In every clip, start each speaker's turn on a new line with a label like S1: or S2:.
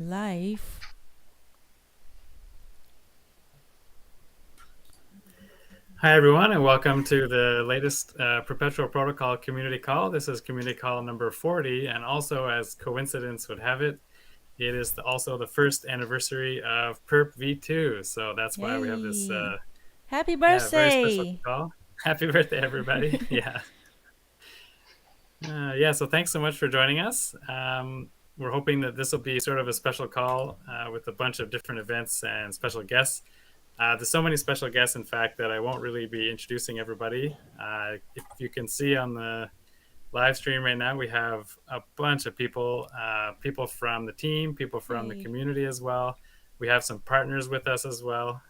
S1: Live.
S2: Hi, everyone, and welcome to the latest Perpetual Protocol community call. This is community call number 40, and also, as coincidence would have it, it is also the first anniversary of Perp v2. So that's why we have this
S1: Yay. Happy
S2: very special
S1: birthday.
S2: call. Happy birthday, everybody. Yeah, so thanks so much for joining us. We're hoping that this will be sort of a special call with a bunch of different events and special guests. There's so many special guests, in fact, that I won't really be introducing everybody. If you can see on the live stream right now, we have a bunch of people, people from the team, people from the community as well. We have some partners with us as well.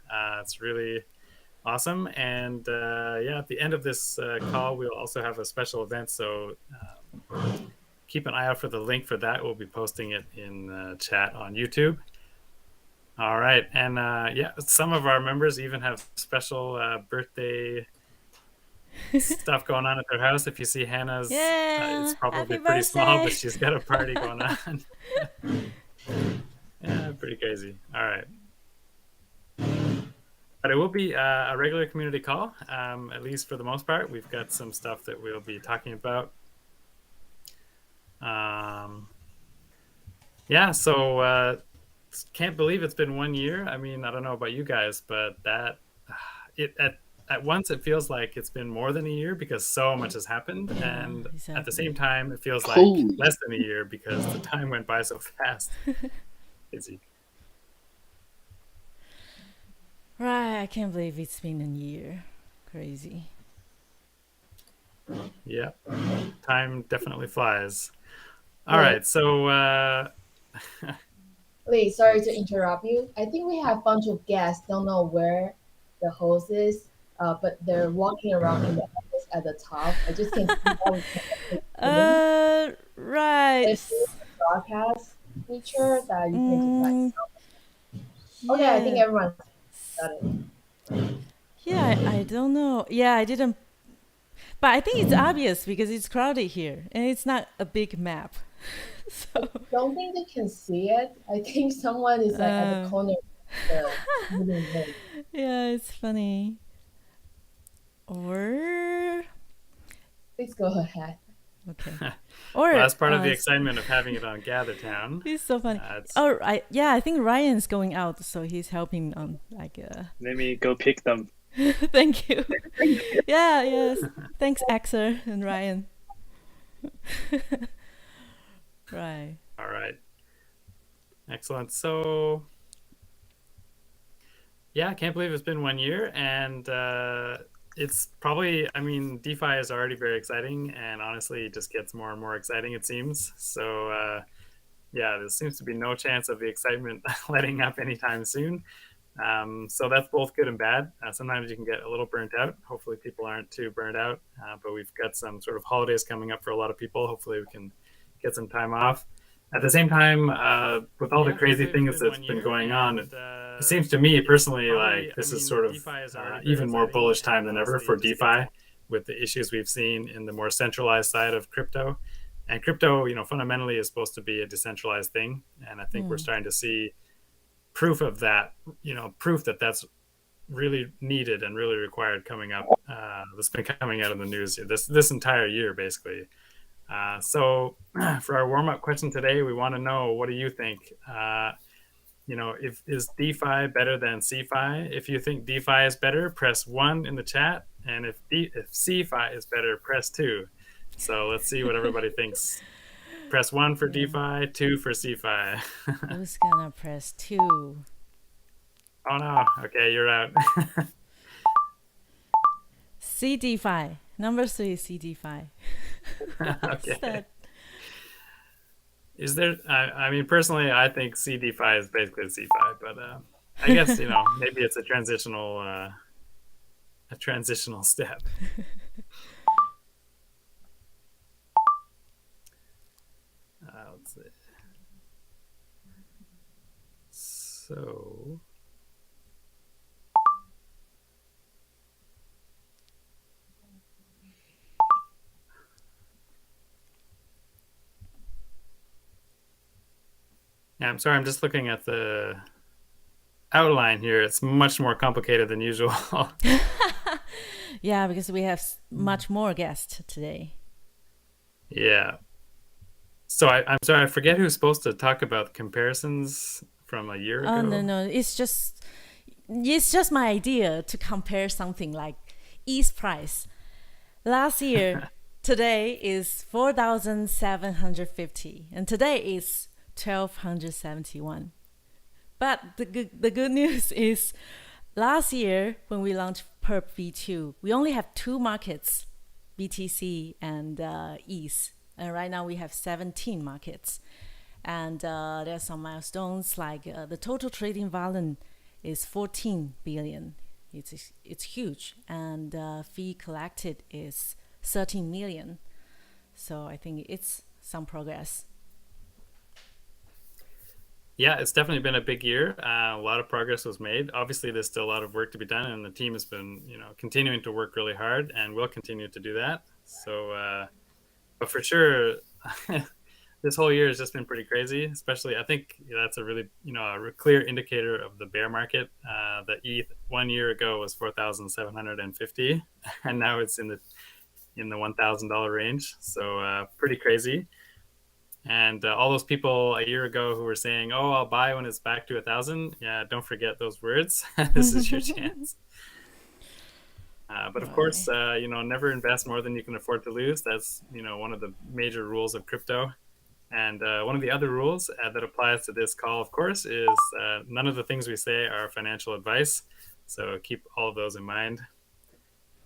S2: It's really awesome. And yeah, at the end of this call, we'll also have a special event. So keep an eye out for the link for that. We'll be posting it in the chat on YouTube. All right. And yeah, some of our members even have special birthday stuff going on at their house. If you see Hannah's, it's probably
S1: Happy
S2: pretty small,
S1: birthday.
S2: but she's got a party going on. Yeah, pretty crazy. All right. But it will be a regular community call, at least for the most part. We've got some stuff that we'll be talking about. Yeah, so can't believe it's been 1 year. I mean, I don't know about you guys, but that at once it feels like it's been more than a year because so much has happened, and
S1: exactly.
S2: at the same time it feels like less than a year because the time went by so fast. Crazy.
S1: Right, I can't believe it's been a year. Crazy.
S2: Yeah, time definitely flies. All right, so
S3: Please, sorry to interrupt you. I think we have a bunch of guests. Don't know where the host is, but they're walking around in the office at the top. I just can see them.
S1: Right.
S3: There's a broadcast feature that you can just like. Okay, I think everyone's got it.
S1: Yeah, I don't know. Yeah, I didn't. But I think it's obvious because it's crowded here and it's not a big map. So.
S3: I don't think they can see it. I think someone is like at the corner of the meeting room.
S1: Yeah, it's funny. Or
S3: Please go ahead.
S1: okay.
S2: Or well, that's part of the excitement of having it on GatherTown.
S1: It's so funny. Yeah, I think Ryan's going out, so he's helping on like.
S4: Let me go pick them.
S1: Thank you. Yeah, yes. Thanks, Axer and Ryan. Right.
S2: All right. Excellent. So, yeah, I can't believe it's been 1 year, and it's probably, I mean, DeFi is already very exciting, and honestly, it just gets more and more exciting, it seems. So, yeah, there seems to be no chance of the excitement letting up anytime soon. So that's both good and bad. Sometimes you can get a little burnt out. Hopefully people aren't too burnt out, but we've got some sort of holidays coming up for a lot of people. Hopefully we can get some time off. At the same time, with all the crazy things that's been going on, it seems to me personally like this is sort of even more bullish time than ever for DeFi with the issues we've seen in the more centralized side of crypto. And crypto, fundamentally is supposed to be a decentralized thing. And I think we're starting to see proof of that, proof that that's really needed and really required coming up. That's been coming out in the news this entire year, basically. So for our warm-up question today, we want to know, what do you think? Is DeFi better than CeFi? If you think DeFi is better, press 1 in the chat. And if CeFi is better, press 2. So let's see what everybody thinks. Press 1 for DeFi, 2 for CeFi.
S1: Who's gonna press 2?
S2: Oh no, okay, you're out.
S1: CDFi. Number 3 is CDFi.
S2: Okay. That? Is there, I mean, personally, I think CDFi is basically CeFi, but I guess, maybe it's a transitional step. Let's see. So, Yeah, I'm sorry. I'm just looking at the outline here. It's much more complicated than usual.
S1: Yeah, because we have much more guests today.
S2: Yeah. So I'm sorry. I forget who's supposed to talk about comparisons from a year ago.
S1: Oh no, it's just my idea to compare something like ETH price. Last year, today is 4,750, and today is 1,271. But the good news is, last year when we launched Perp V2, we only have two markets, BTC and ETH, and right now we have 17 markets. And there's some milestones like the total trading volume is 14 billion. It's huge, and fee collected is 13 million. So I think it's some progress.
S2: Yeah, it's definitely been a big year. A lot of progress was made. Obviously, there's still a lot of work to be done, and the team has been, continuing to work really hard, and will continue to do that. So, but for sure, this whole year has just been pretty crazy. Especially, I think that's a really, a clear indicator of the bear market. The ETH 1 year ago was 4,750, and now it's in the $1,000 range. So, pretty crazy. And all those people a year ago who were saying, "Oh, I'll buy when it's back to 1,000," yeah, don't forget those words. This is your chance. But of course, never invest more than you can afford to lose. That's one of the major rules of crypto. And one of the other rules that applies to this call, of course, is none of the things we say are financial advice. So keep all of those in mind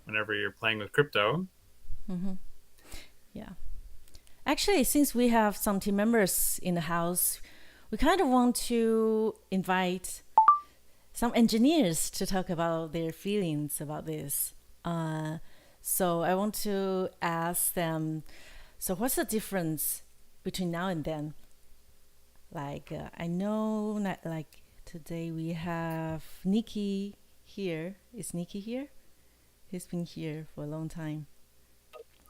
S2: whenever you're playing with crypto.
S1: Mm-hmm. Yeah. Actually, since we have some team members in the house, we kind of want to invite some engineers to talk about their feelings about this. So I want to ask them, so what's the difference between now and then? Like, I know that, like, today we have Nikki here. Is Nikki here? He's been here for a long time.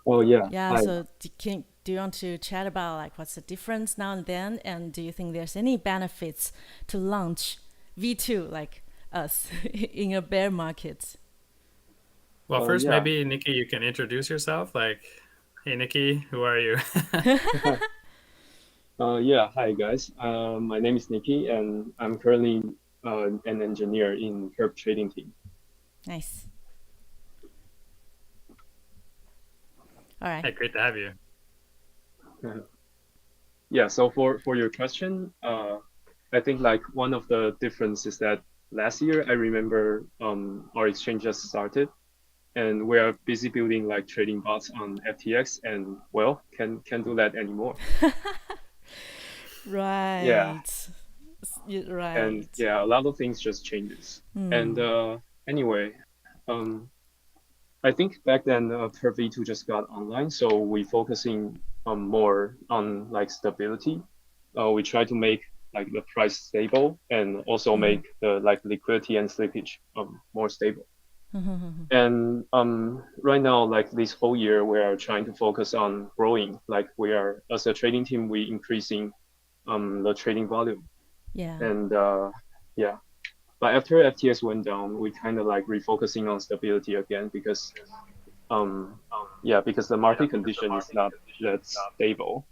S5: Oh yeah.
S1: Yeah.
S5: Hi.
S1: So do you want to chat about like what's the difference now and then, and do you think there's any benefits to launch V2 like us in a bear market?
S2: Well, first,
S5: Yeah.
S2: maybe Nikki, you can introduce yourself. Like, hey, Nikki, who are you?
S5: Yeah. Hi guys. My name is Nikki, and I'm currently an engineer in Perp trading team.
S1: Nice. All right.
S2: Hey, great to have you.
S5: Yeah. So for your question, I think like one of the differences is that last year I remember our exchange just started, and we are busy building like trading bots on FTX, and well, can't do that anymore.
S1: Right.
S5: Yeah.
S1: Right.
S5: And yeah, a lot of things just changes. And anyway, I think back then Perp V2 just got online, so we focusing more on like stability. We try to make like the price stable, and also make the like liquidity and slippage more stable. And right now, like this whole year, we are trying to focus on growing. Like we are, as a trading team, we increasing the trading volume.
S1: Yeah.
S5: And yeah, but after FTX went down, we kind of like refocusing on stability again, because because the market condition is not that stable.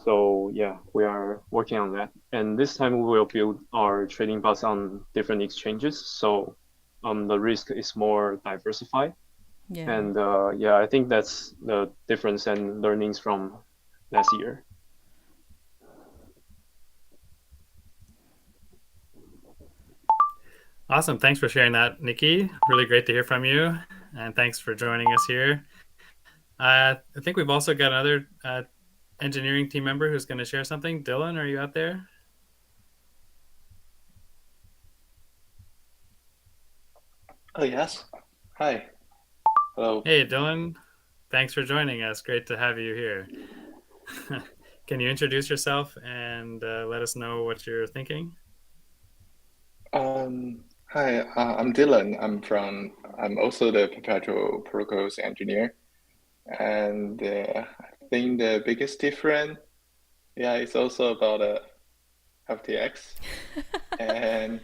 S5: So yeah, we are working on that, and this time we will build our trading bots on different exchanges, so the risk is more diversified.
S1: Yeah.
S5: And I think that's the difference and learnings from last year.
S2: Awesome. Thanks for sharing that, Nikki. Really great to hear from you. And thanks for joining us here. I think we've also got another engineering team member who's going to share something. Dylan, are you out there?
S6: Oh, yes. Hi. Hello.
S2: Hey, Dylan. Thanks for joining us. Great to have you here. Can you introduce yourself and let us know what you're thinking?
S6: Hi, I'm Dylan. I'm also the Perpetual protocols engineer. And I think the biggest difference, it's also about FTX, and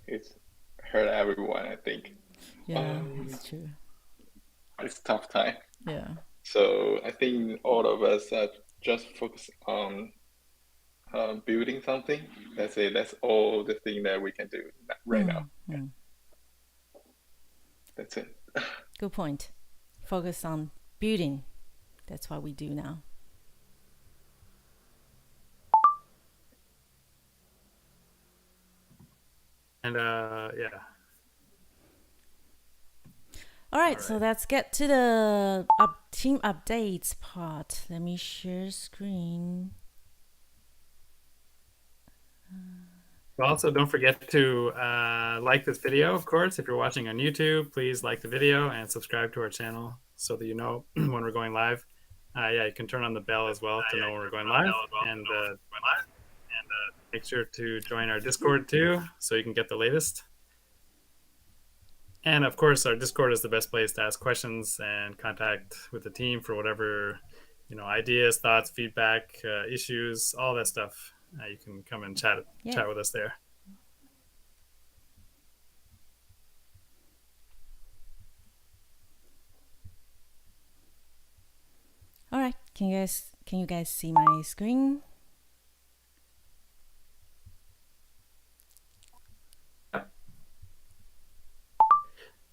S6: it's hurt everyone, I think.
S1: Yeah, it's true.
S6: It's a tough time.
S1: Yeah.
S6: So I think all of us are just focus on building something. That's it. That's all the thing that we can do right now. That's it.
S1: Good point. Focus on building. That's what we do now.
S2: And yeah.
S1: All right, so let's get to the team updates part. Let me share screen.
S2: Also, don't forget to like this video, of course. If you're watching on YouTube, please like the video and subscribe to our channel so that you know when we're going live. Yeah, you can turn on the bell as well to know when we're going live. And make sure to join our Discord too so you can get the latest. And of course, our Discord is the best place to ask questions and contact with the team for whatever, ideas, thoughts, feedback, issues, all that stuff. You can come and chat with us there.
S1: All right, can you guys see my screen?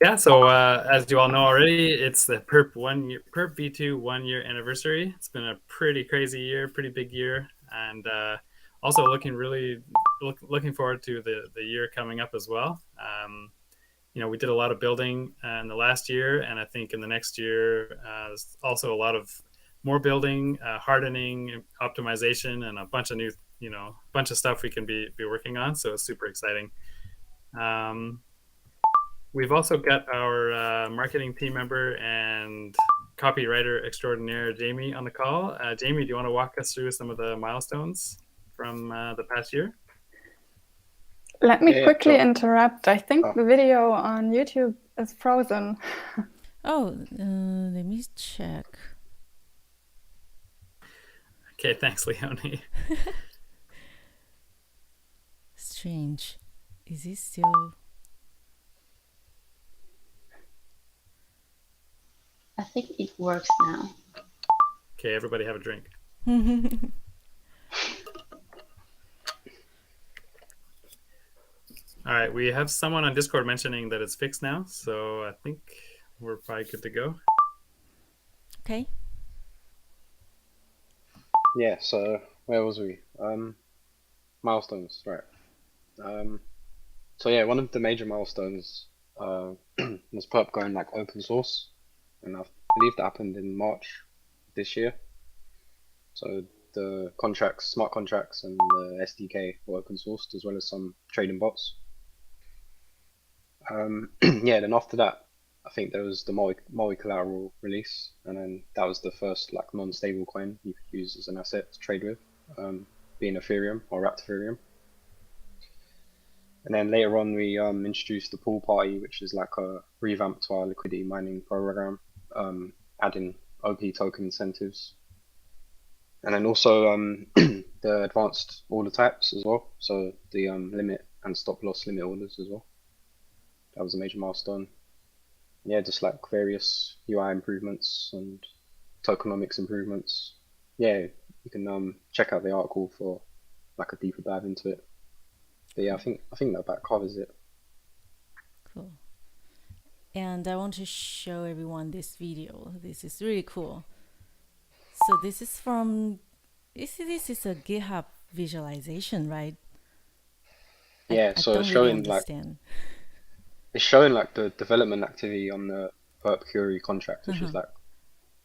S2: Yeah, so as you all know already, it's the Perp V2 1-year anniversary. It's been a pretty crazy year, pretty big year, and also looking forward to the year coming up as well. We did a lot of building in the last year, and I think in the next year, there's also a lot of more building, hardening, optimization, and a bunch of new, bunch of stuff we can be working on. So it's super exciting. We've also got our marketing team member and copywriter extraordinaire, Jamie, on the call. Jamie, do you want to walk us through some of the milestones from the past year?
S7: Let me quickly interrupt. I think the video on YouTube is frozen.
S1: Oh, let me check.
S2: Okay, thanks, Leonie.
S1: Strange. Is it still...
S8: I think it works now.
S2: Okay, everybody have a drink. All right, we have someone on Discord mentioning that it's fixed now, so I think we're probably good to go.
S1: Okay.
S5: Yeah, so where was we? Milestones, right. So yeah, one of the major milestones was Perp going like open source, and I believe that happened in March this year. So the contracts, smart contracts, and the SDK were open sourced, as well as some trading bots. Yeah, then after that, I think there was the multi-collateral release, and then that was the first like non-stable coin you could use as an asset to trade with, being Ethereum or wrapped Ethereum. And then later on, we introduced the pool party, which is like a revamp to our liquidity mining program, adding OP token incentives. And then also the advanced order types as well. So the limit and stop loss limit orders as well. That was a major milestone. Yeah, just like various UI improvements and tokenomics improvements. Yeah, you can check out the article for like a deeper dive into it. But yeah, I think that about covers it.
S1: Cool. And I want to show everyone this video. This is really cool. So this is from, this is a GitHub visualization, right?
S5: Yeah,
S1: I
S5: so
S1: don't
S5: it's
S1: really
S5: showing
S1: understand.
S5: it's showing like the development activity on the Perp Curie contract, which is like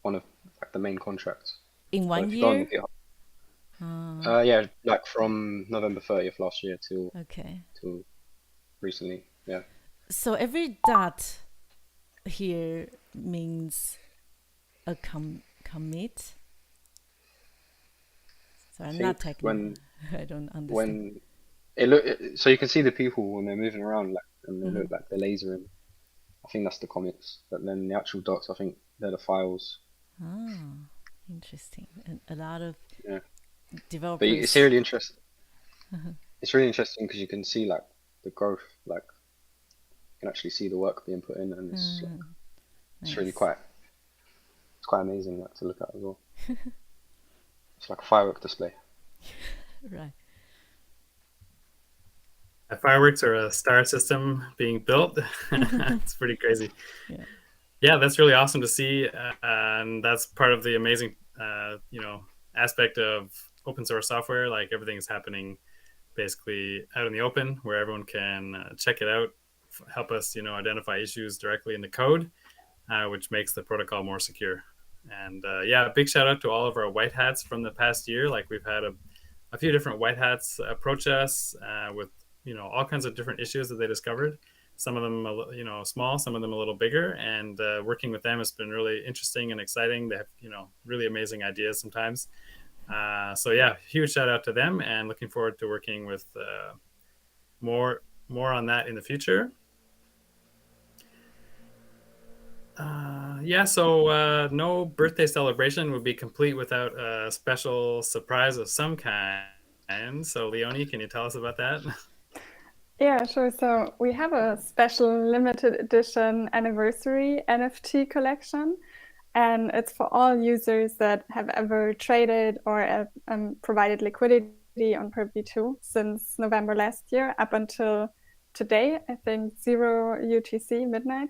S5: one of like the main contracts.
S1: In
S5: So
S1: one
S5: if you go on
S1: year?
S5: the GitHub, yeah, like from November 30th last year till recently, yeah.
S1: So every dot here means a commit. So I'm not technical. I don't understand.
S5: When so you can see the people when they're moving around, like, and they look like they're lasering. I think that's the commits, but then the actual dots, I think they're the files.
S1: Ah, interesting. And a lot of developers.
S9: But it's really interesting. It's really interesting because you can see like the growth, like you can actually see the work being put in, and it's like, it's really quite amazing like, to look at as well. It's like a firework display.
S1: Right.
S2: Fireworks or a star system being built. It's pretty crazy. Yeah, that's really awesome to see, and that's part of the amazing, aspect of open source software. Like everything is happening basically out in the open, where everyone can check it out, help us, identify issues directly in the code, which makes the protocol more secure. And big shout out to all of our white hats from the past year. Like we've had a few different white hats approach us with all kinds of different issues that they discovered. Some of them, small, some of them a little bigger, and working with them has been really interesting and exciting. They have, really amazing ideas sometimes. Huge shout out to them, and looking forward to working with more on that in the future. No birthday celebration would be complete without a special surprise of some kind. So, Leonie, can you tell us about that?
S7: Yeah, sure. So we have a special limited edition anniversary NFT collection, and it's for all users that have ever traded or provided liquidity on Perp since November last year up until today, I think 0 UTC midnight.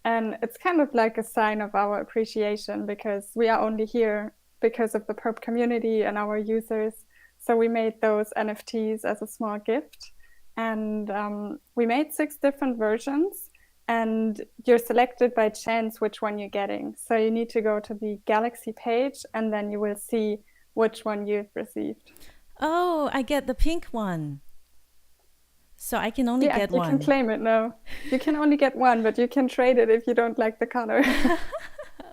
S7: And it's kind of like a sign of our appreciation, because we are only here because of the Perp community and our users. So we made those NFTs as a small gift, and we made 6 different versions, and you're selected by chance which one you're getting. So you need to go to the Galaxy page, and then you will see which one you've received.
S1: Oh, I get the pink one. So I can only get one.
S7: You can claim it now. You can only get one, but you can trade it if you don't like the color.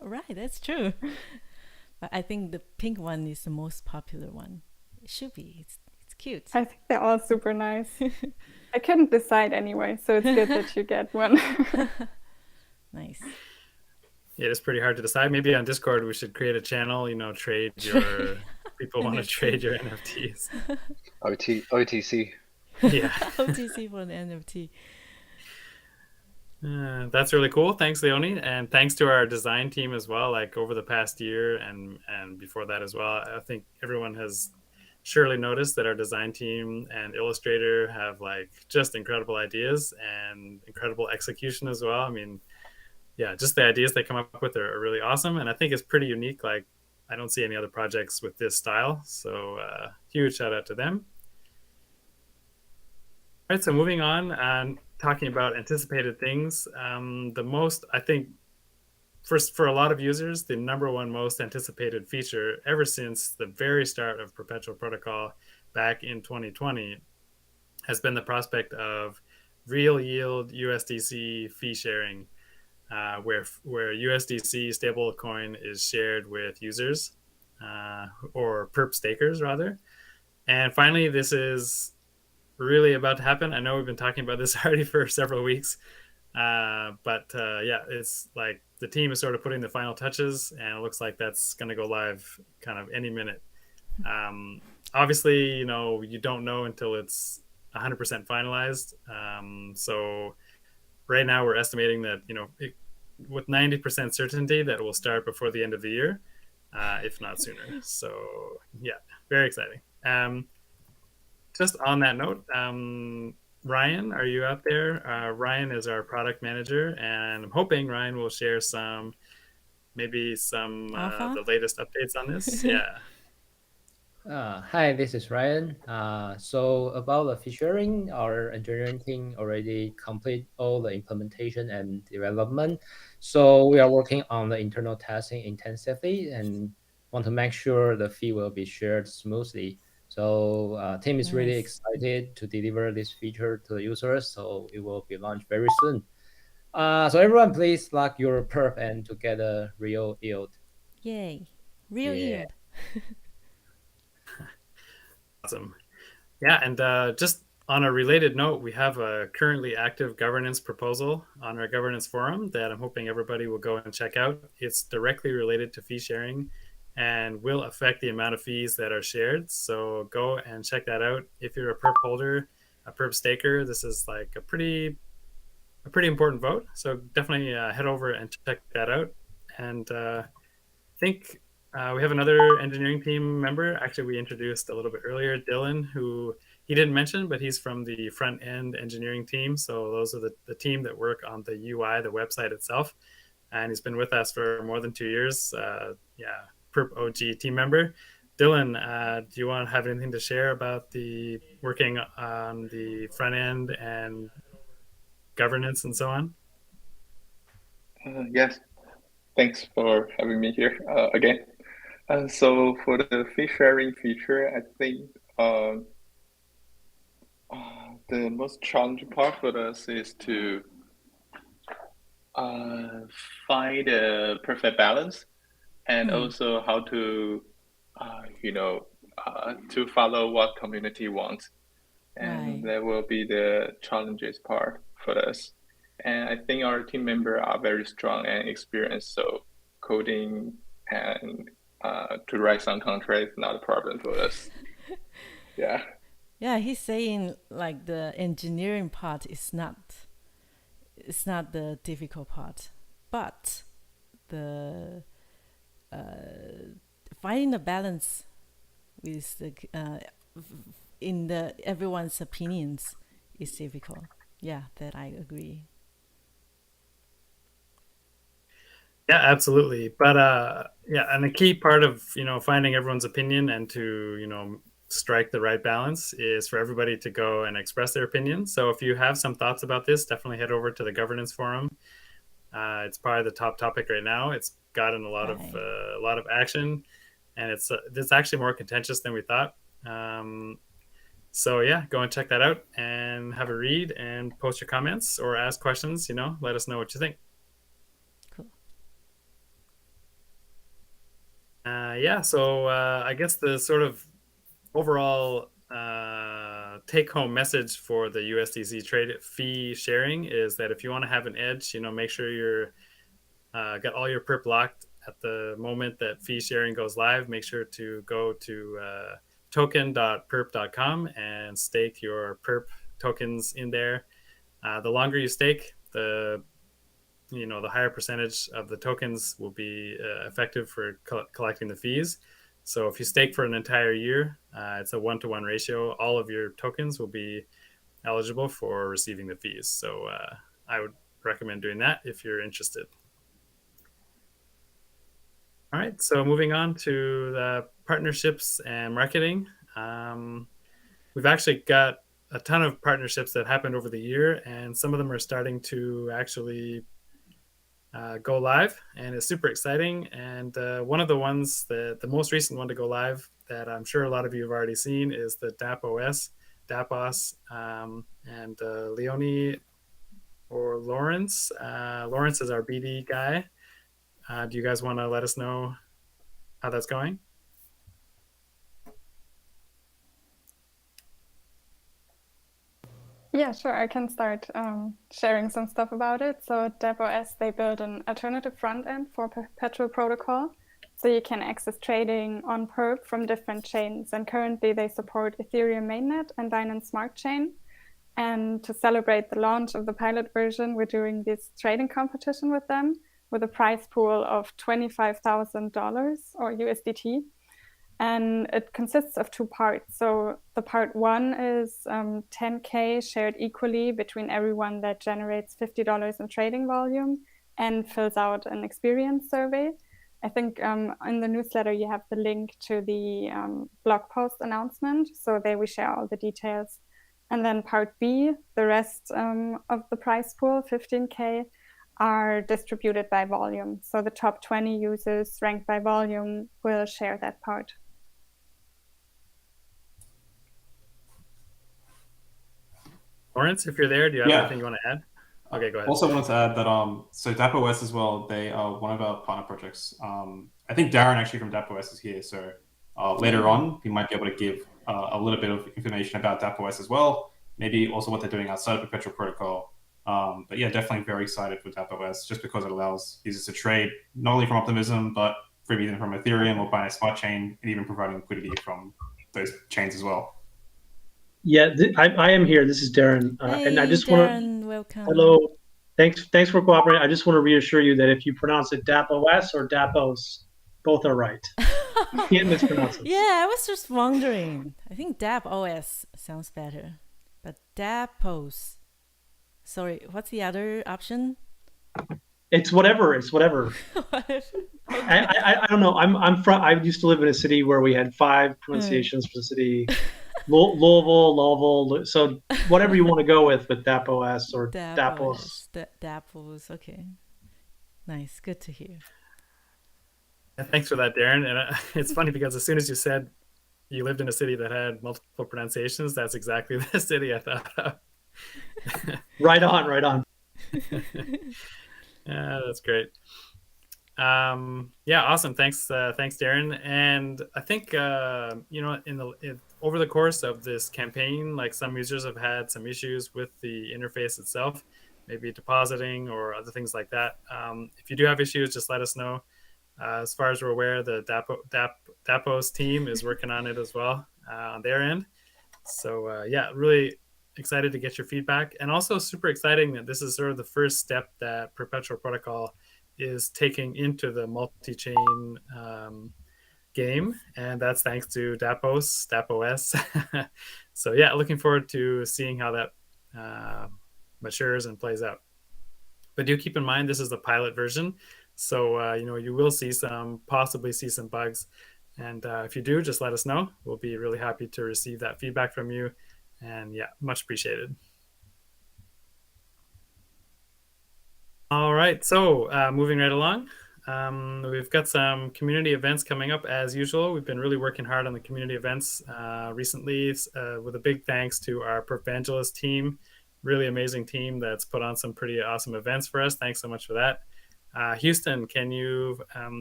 S1: Right, that's true. But I think the pink one is the most popular one. It should be. It's cute.
S7: I think they're all super nice. I couldn't decide anyway, so it's good that you get one.
S1: Nice.
S2: Yeah, it's pretty hard to decide. Maybe on Discord we should create a channel, trade your people want to trade your NFTs.
S9: OTC.
S2: Yeah.
S1: OTC for the NFT.
S2: That's really cool. Thanks, Leonie, and thanks to our design team as well. Like over the past year and before that as well, I think everyone has surely noticed that our design team and Illustrator have like just incredible ideas and incredible execution as well. I mean, yeah, just the ideas they come up with are really awesome, and I think it's pretty unique. Like I don't see any other projects with this style, so huge shout out to them. All right, so moving on and talking about anticipated things, the most, I think, for a lot of users, the number one most anticipated feature ever since the very start of Perpetual Protocol back in 2020 has been the prospect of real yield USDC fee sharing, where USDC stablecoin is shared with users or perp stakers rather. And finally, this is really about to happen. I know we've been talking about this already for several weeks, but it's like the team is sort of putting the final touches, and it looks like that's going to go live kind of any minute. Obviously, you don't know until it's 100% finalized. So right now we're estimating that, with 90% certainty that it will start before the end of the year, if not sooner. So yeah, very exciting. Just on that note, Ryan, are you out there? Ryan is our product manager, and I'm hoping Ryan will share maybe some the latest updates on this. Yeah.
S10: Hi, this is Ryan. So about the featuring, our engineering team already complete all the implementation and development. So we are working on the internal testing intensively and want to make sure the fee will be shared smoothly. So team is really excited to deliver this feature to the users. So it will be launched very soon. So everyone, please lock your perp and to get a real yield.
S1: Yay, real yield.
S2: Awesome. Yeah, and just on a related note, we have a currently active governance proposal on our governance forum that I'm hoping everybody will go and check out. It's directly related to fee sharing and will affect the amount of fees that are shared. So go and check that out. If you're a perp holder, a perp staker, this is like a pretty important vote. So definitely head over and check that out. And I think we have another engineering team member. Actually, we introduced a little bit earlier, Dylan, who he didn't mention, but he's from the front end engineering team. So those are the team that work on the UI, the website itself. And he's been with us for more than 2 years. Yeah, Perp OG team member. Dylan, do you want to have anything to share about the working on the front end and governance and so on?
S6: Yes, thanks for having me here again. So for the fee sharing feature, I think the most challenging part for us is to find a perfect balance, and also how to, to follow what community wants. And that will be the challenges part for us. And I think our team members are very strong and experienced, so coding and to write some contracts is not a problem for us. Yeah.
S1: Yeah, he's saying like the engineering part is not the difficult part, but the finding the balance with the in the everyone's opinions is difficult. Yeah, that I agree.
S2: Yeah, absolutely. But yeah, and a key part of finding everyone's opinion and to strike the right balance is for everybody to go and express their opinion. So if you have some thoughts about this, definitely head over to the governance forum. It's probably the top topic right now. It's gotten a lot of action, and it's actually more contentious than we thought. So yeah, go and check that out and have a read and post your comments or ask questions. Let us know what you think.
S1: Cool.
S2: Yeah, so I guess the sort of overall take-home message for the USDC trade fee sharing is that if you want to have an edge, make sure you're got all your perp locked at the moment that fee sharing goes live. Make sure to go to token.perp.com and stake your perp tokens in there. The longer you stake, the higher percentage of the tokens will be effective for collecting the fees. So if you stake for an entire year, it's a 1-to-1 ratio. All of your tokens will be eligible for receiving the fees. So I would recommend doing that if you're interested. All right, so moving on to the partnerships and marketing. We've actually got a ton of partnerships that happened over the year, and some of them are starting to actually go live, and it's super exciting. And one of the ones, the most recent one to go live that I'm sure a lot of you have already seen is the DappOS, and Leonie or Lawrence. Lawrence is our BD guy. Do you guys want to let us know how that's going?
S7: Yeah, sure. I can start sharing some stuff about it. So DappOS, they built an alternative front end for Perpetual protocol. So you can access trading on Perp from different chains. And currently they support Ethereum mainnet and Binance Smart Chain. And to celebrate the launch of the pilot version, we're doing this trading competition with them with a prize pool of $25,000 or USDT. And it consists of 2 parts. So the part 1 is 10K shared equally between everyone that generates $50 in trading volume and fills out an experience survey. I think in the newsletter, you have the link to the blog post announcement. So there we share all the details. And then part B, the rest of the prize pool, 15K, are distributed by volume. So the top 20 users ranked by volume will share that part.
S2: Lawrence, if you're there, do you have anything you want to add? Okay, go ahead.
S11: Also wanted to add that so DappOS as well, they are one of our partner projects. I think Darren actually from DappOS is here, so later on we might be able to give a little bit of information about DappOS as well, maybe also what they're doing outside of Perpetual protocol. But yeah, definitely very excited with DappOS just because it allows users to trade not only from Optimism but freebie from Ethereum or Binance Smart Chain, and even providing liquidity from those chains as well.
S12: Yeah, I am here. This is Darren,
S1: Hey,
S12: and I just want
S1: Darren,
S12: to.
S1: welcome.
S12: Hello, thanks for cooperating. I just want to reassure you that if you pronounce it DappOS or DappOS, both are right. You can't mispronounce it.
S1: Yeah, I was just wondering. I think DappOS sounds better, but DappOS. Sorry, what's the other option?
S12: It's whatever. It's whatever. I don't know. I used to live in a city where we had 5 pronunciations for the city. Louisville. So whatever you want to go with DappOS or DappOS.
S1: DappOS. Okay. Nice. Good to hear.
S2: Thanks for that, Darren. And it's funny because as soon as you said you lived in a city that had multiple pronunciations, that's exactly the city I thought of.
S12: Right on.
S2: Yeah, that's great. Yeah, awesome. Thanks, Darren. And I think over the course of this campaign, like some users have had some issues with the interface itself, maybe depositing or other things like that. If you do have issues, just let us know. As far as we're aware, the DappOS team is working on it as well on their end. So yeah, really excited to get your feedback, and also super exciting that this is sort of the first step that Perpetual Protocol is taking into the multi-chain game, and that's thanks to DappOS. So yeah, looking forward to seeing how that matures and plays out. But do keep in mind this is the pilot version, so you will possibly see some bugs, and if you do, just let us know. We'll be really happy to receive that feedback from you, and yeah, much appreciated. All right, so moving right along, we've got some community events coming up as usual. We've been really working hard on the community events recently, with a big thanks to our Perpvangelist team. Really amazing team that's put on some pretty awesome events for us. Thanks so much for that. Houston, can you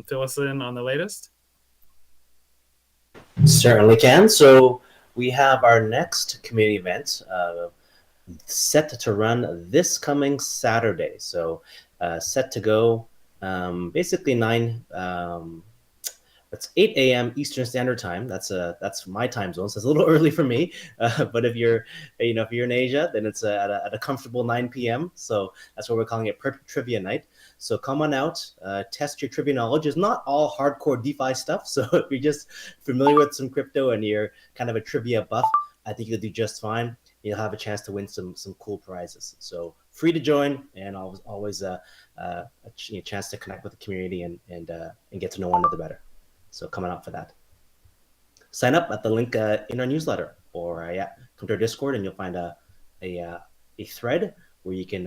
S2: fill us in on the latest?
S13: Certainly can. So we have our next community event set to run this coming Saturday. So set to go basically 8 a.m. Eastern Standard Time. That's my time zone, so it's a little early for me. But if you're in Asia, then it's at a comfortable 9 p.m. So that's what we're calling it, Perp Trivia Night. So come on out, test your trivia knowledge. It's not all hardcore DeFi stuff. So if you're just familiar with some crypto and you're kind of a trivia buff, I think you'll do just fine. You'll have a chance to win some cool prizes. So free to join, and always a chance to connect with the community and get to know one another better. So coming up for that. Sign up at the link in our newsletter, or come to our Discord, and you'll find a thread where you can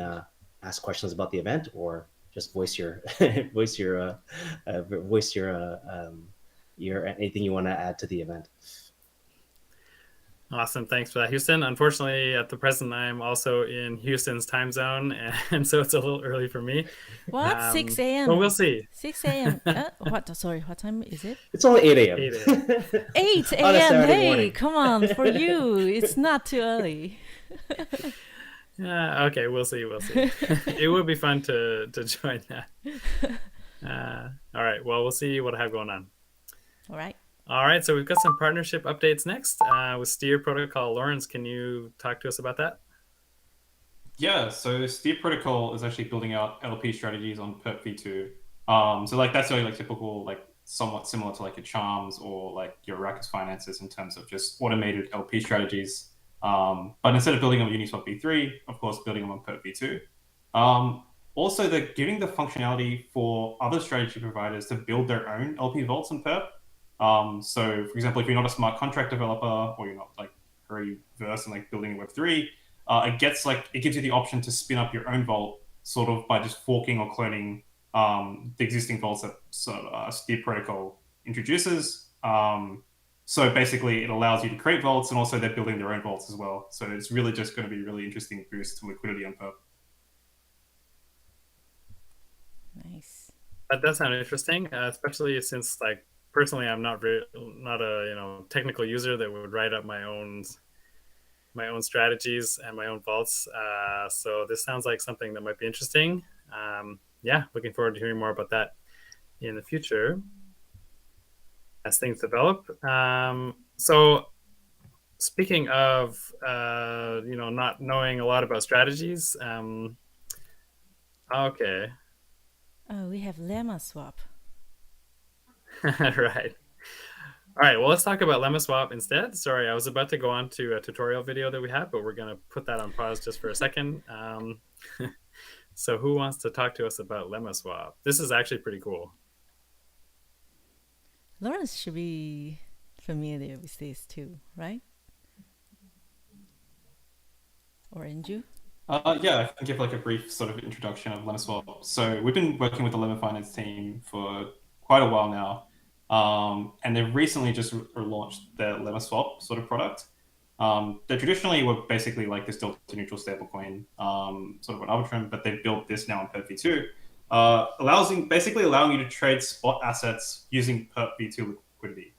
S13: ask questions about the event, or just voice your anything you want to add to the event.
S2: Awesome. Thanks for that, Houston. Unfortunately, at the present, I'm also in Houston's time zone, and so it's a little early for me.
S1: What? 6 a.m.?
S2: Well, we'll see.
S1: 6 a.m. What? Sorry, what time is it?
S13: It's only 8 a.m.
S1: 8 a.m. Hey, come on. For you, it's not too early.
S2: Okay, we'll see. It would be fun to join that. All right. Well, we'll see what I have going on.
S1: All right.
S2: So we've got some partnership updates next with Steer Protocol. Lawrence, can you talk to us about that?
S11: Yeah, so Steer Protocol is actually building out LP strategies on Perp v2. So that's really typical, somewhat similar to your Charms or your Rakus Finances in terms of just automated LP strategies. But instead of building them on Uniswap v3, of course, building them on Perp v2. Also, they're giving the functionality for other strategy providers to build their own LP vaults on Perp. So, for example, if you're not a smart contract developer, or you're not very versed in building Web3, it gives you the option to spin up your own vault, sort of by just forking or cloning the existing vaults that Steer Protocol introduces. So basically, it allows you to create vaults, and also they're building their own vaults as well. So it's really just going to be a really interesting boost to liquidity on Perp.
S1: Nice.
S2: That does sound interesting, especially since personally, I'm not a technical user that would write up my own strategies and my own vaults. So this sounds like something that might be interesting. Yeah, looking forward to hearing more about that in the future. as things develop. So speaking of, not knowing a lot about strategies, okay.
S1: Oh, we have LemmaSwap.
S2: Right. All right, well, let's talk about LemmaSwap instead. Sorry, I was about to go on to a tutorial video that we have, but we're going to put that on pause just for a second. So who wants to talk to us about LemmaSwap? This is actually pretty cool.
S1: Lawrence should be familiar with this too, right? Or Andrew?
S11: Yeah, I can give like a brief sort of introduction of LemmaSwap. So we've been working with the Lemma Finance team for quite a while now. And they've recently just launched their LemmaSwap sort of product. They traditionally were basically like this delta neutral stablecoin, sort of an Arbitrum, but they've built this now in Perp v2, basically allowing you to trade spot assets using Perp v2 liquidity.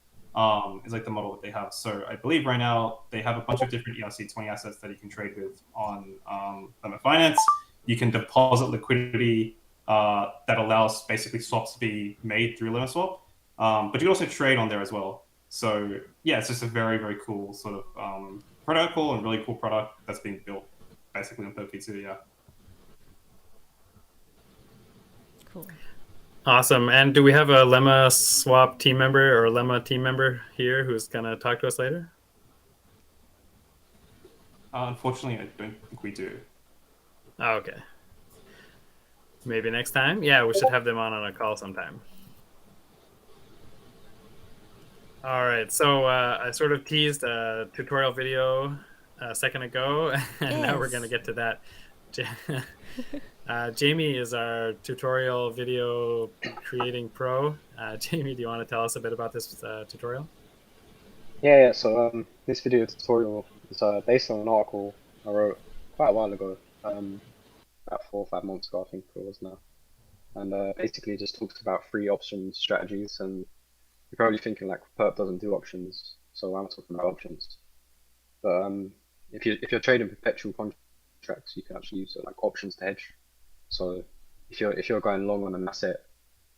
S11: Is like the model that they have. So I believe right now they have a bunch of different ERC20 assets that you can trade with on Lemma Finance. You can deposit liquidity that allows basically swaps to be made through LemmaSwap. But you can also trade on there as well. So yeah, it's just a very, very cool sort of protocol and really cool product that's being built basically on Perp2, yeah.
S1: Cool.
S2: Awesome. And do we have a LemmaSwap team member or Lemma team member here who's going to talk to us later?
S11: Unfortunately, I don't think we do.
S2: Oh, okay. Maybe next time? Yeah, we should have them on a call sometime. All right, so I sort of teased a tutorial video a second ago, and now we're going to get to that. Jamie is our tutorial video creating pro. Jamie, do you want to tell us a bit about this tutorial?
S9: Yeah. So this video tutorial is based on an article I wrote quite a while ago, about 4 or 5 months ago, I think it was now. And basically it just talks about 3 option strategies, and you're probably thinking like Perp doesn't do options, so I'm talking about options. But if you're trading perpetual contracts, you can actually use like options to hedge. So if you're going long on an asset,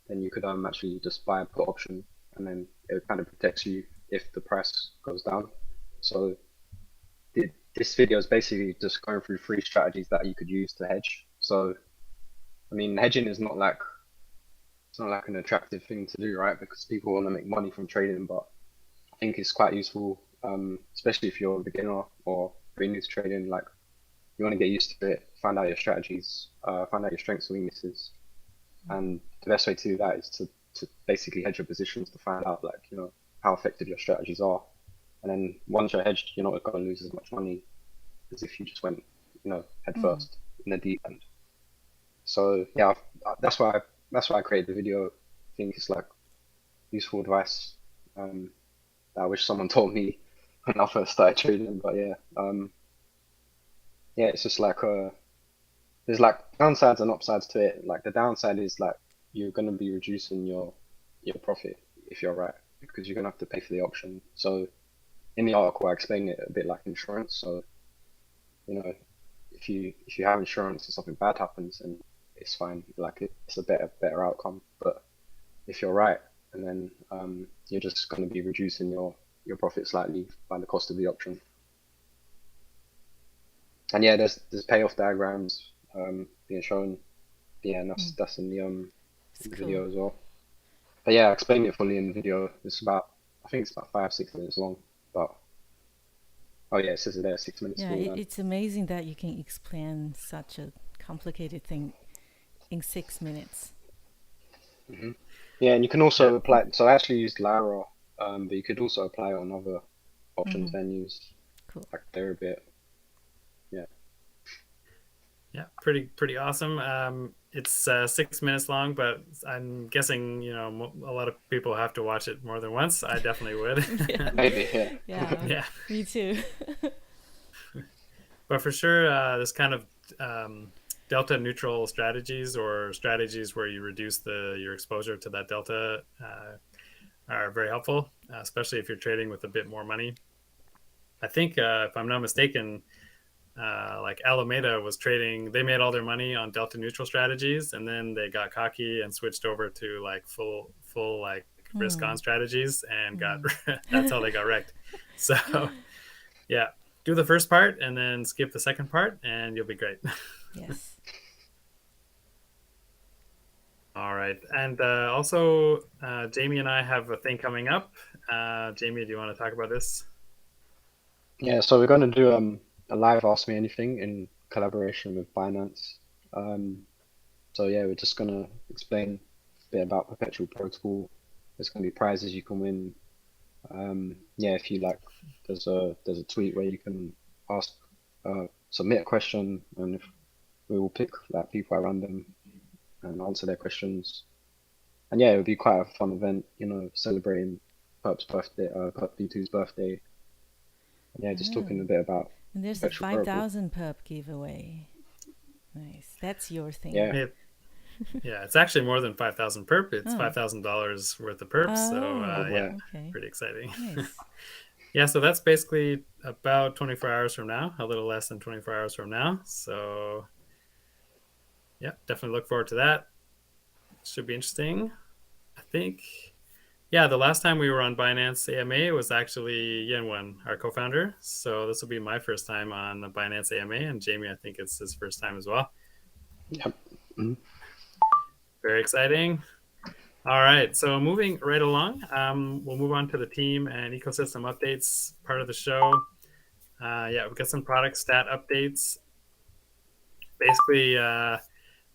S9: then you could actually just buy a put option, and then it kind of protects you if the price goes down. So this video is basically just going through 3 strategies that you could use to hedge. So I mean, hedging is not like an attractive thing to do, right? Because people want to make money from trading, but I think it's quite useful, especially if you're a beginner or brand new to trading. Like, you want to get used to it, find out your strategies, find out your strengths and weaknesses, and the best way to do that is to basically hedge your positions to find out, like, how effective your strategies are. And then once you're hedged, you're not going to lose as much money as if you just went, head first in the deep end. So yeah, that's why I created the video. I think it's like useful advice that I wish someone told me when I first started trading. But yeah, it's just like there's like downsides and upsides to it. Like the downside is like you're gonna be reducing your profit if you're right, because you're gonna have to pay for the option. So in the article I explain it a bit like insurance. So if you have insurance and something bad happens, and it's fine, like it's a better outcome. But if you're right, and then you're just going to be reducing your profit slightly by the cost of the option. And yeah, there's payoff diagrams being shown. Yeah, and that's in the video as well. But yeah, I explained it fully in the video. I think it's about 5-6 minutes long. But oh yeah, it says it there, 6 minutes.
S1: Yeah, it's amazing that you can explain such a complicated thing in 6 minutes.
S9: Mm-hmm. Yeah, and you can also apply. So I actually used Lyra, but you could also apply it on other options venues, like Terrarekt. Yeah.
S2: Yeah, pretty awesome. It's 6 minutes long, but I'm guessing a lot of people have to watch it more than once. I definitely would.
S1: Yeah.
S9: Maybe,
S1: yeah.
S2: Yeah.
S1: Me too.
S2: But for sure, this kind of delta neutral strategies, or strategies where you reduce your exposure to that delta, are very helpful, especially if you're trading with a bit more money. I think if I'm not mistaken, like Alameda was trading, they made all their money on delta neutral strategies, and then they got cocky and switched over to like full like risk on strategies and got that's how they got wrecked. So yeah, do the first part and then skip the second part and you'll be great.
S1: Yes.
S2: All right. And also, Jamie and I have a thing coming up. Jamie, do you want to talk about this?
S9: Yeah, so we're going to do a live Ask Me Anything in collaboration with Binance. So yeah, we're just going to explain a bit about Perpetual Protocol. There's going to be prizes you can win. Yeah, if you like, there's a tweet where you can ask, submit a question, and if we will pick like people at random and answer their questions. And yeah, it would be quite a fun event, you know, celebrating Perp's birthday, Perp V2's birthday. And yeah, just talking a bit about.
S1: And there's a 5,000 Perp giveaway. Nice. That's your thing.
S9: Yeah.
S2: Yeah, it's actually more than 5,000 Perp. It's $5,000 worth of Perps. So yeah,
S1: okay.
S2: Pretty exciting.
S1: Nice.
S2: Yeah, so that's basically about 24 hours from now, a little less than 24 hours from now. So yeah, definitely look forward to that. Should be interesting. I think, yeah, the last time we were on Binance AMA was actually Yenwen, our co-founder. So this will be my first time on the Binance AMA, and Jamie, I think it's his first time as well.
S9: Yep. Mm-hmm.
S2: Very exciting. All right, so moving right along, we'll move on to the team and ecosystem updates part of the show. Yeah, we've got some product stat updates. Basically,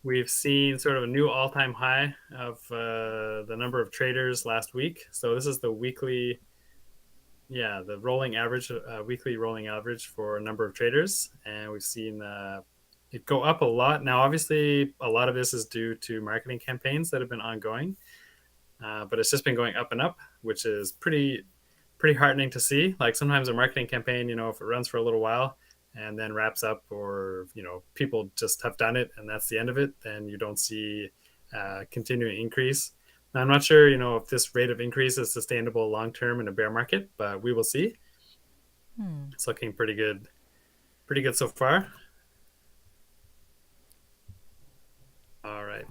S2: we've seen sort of a new all-time high of the number of traders last week. So this is the weekly, the rolling average, weekly rolling average for a number of traders. And we've seen it go up a lot. Now, obviously, a lot of this is due to marketing campaigns that have been ongoing. But it's just been going up and up, which is pretty heartening to see. Like sometimes a marketing campaign, you know, if it runs for a little while and then wraps up, or, you know, people just have done it and that's the end of it, then you don't see continuing increase. Now, I'm not sure, you know, if this rate of increase is sustainable long-term in a bear market, but we will see. It's looking pretty good so far. All right.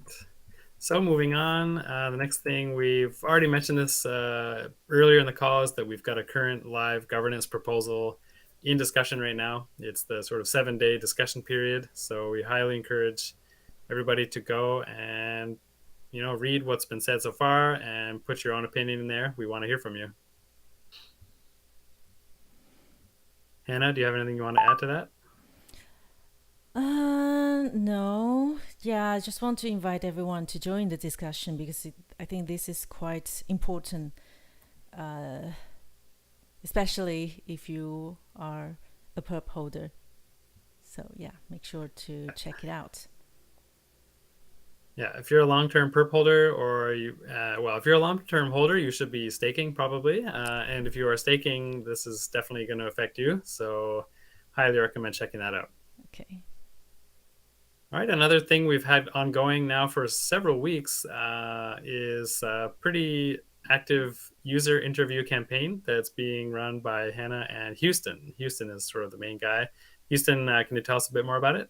S2: So moving on, the next thing, we've already mentioned this earlier in the call, is that we've got a current live governance proposal in discussion right now. It's the sort of 7-day discussion period. So we highly encourage everybody to go and, you know, read what's been said so far and put your own opinion in there. We want to hear from you. Hannah, do you have anything you want to add to that?
S1: No. Yeah, I just want to invite everyone to join the discussion because I think this is quite important, especially if you are a Perp holder. So yeah, make sure to check it out.
S2: Yeah, if you're a long-term Perp holder, or if you're a long-term holder, you should be staking probably. And if you are staking, this is definitely going to affect you. So highly recommend checking that out.
S1: Okay.
S2: All right, another thing we've had ongoing now for several weeks is a pretty active user interview campaign that's being run by Hannah and Houston. Houston is sort of the main guy. Houston, can you tell us a bit more about it?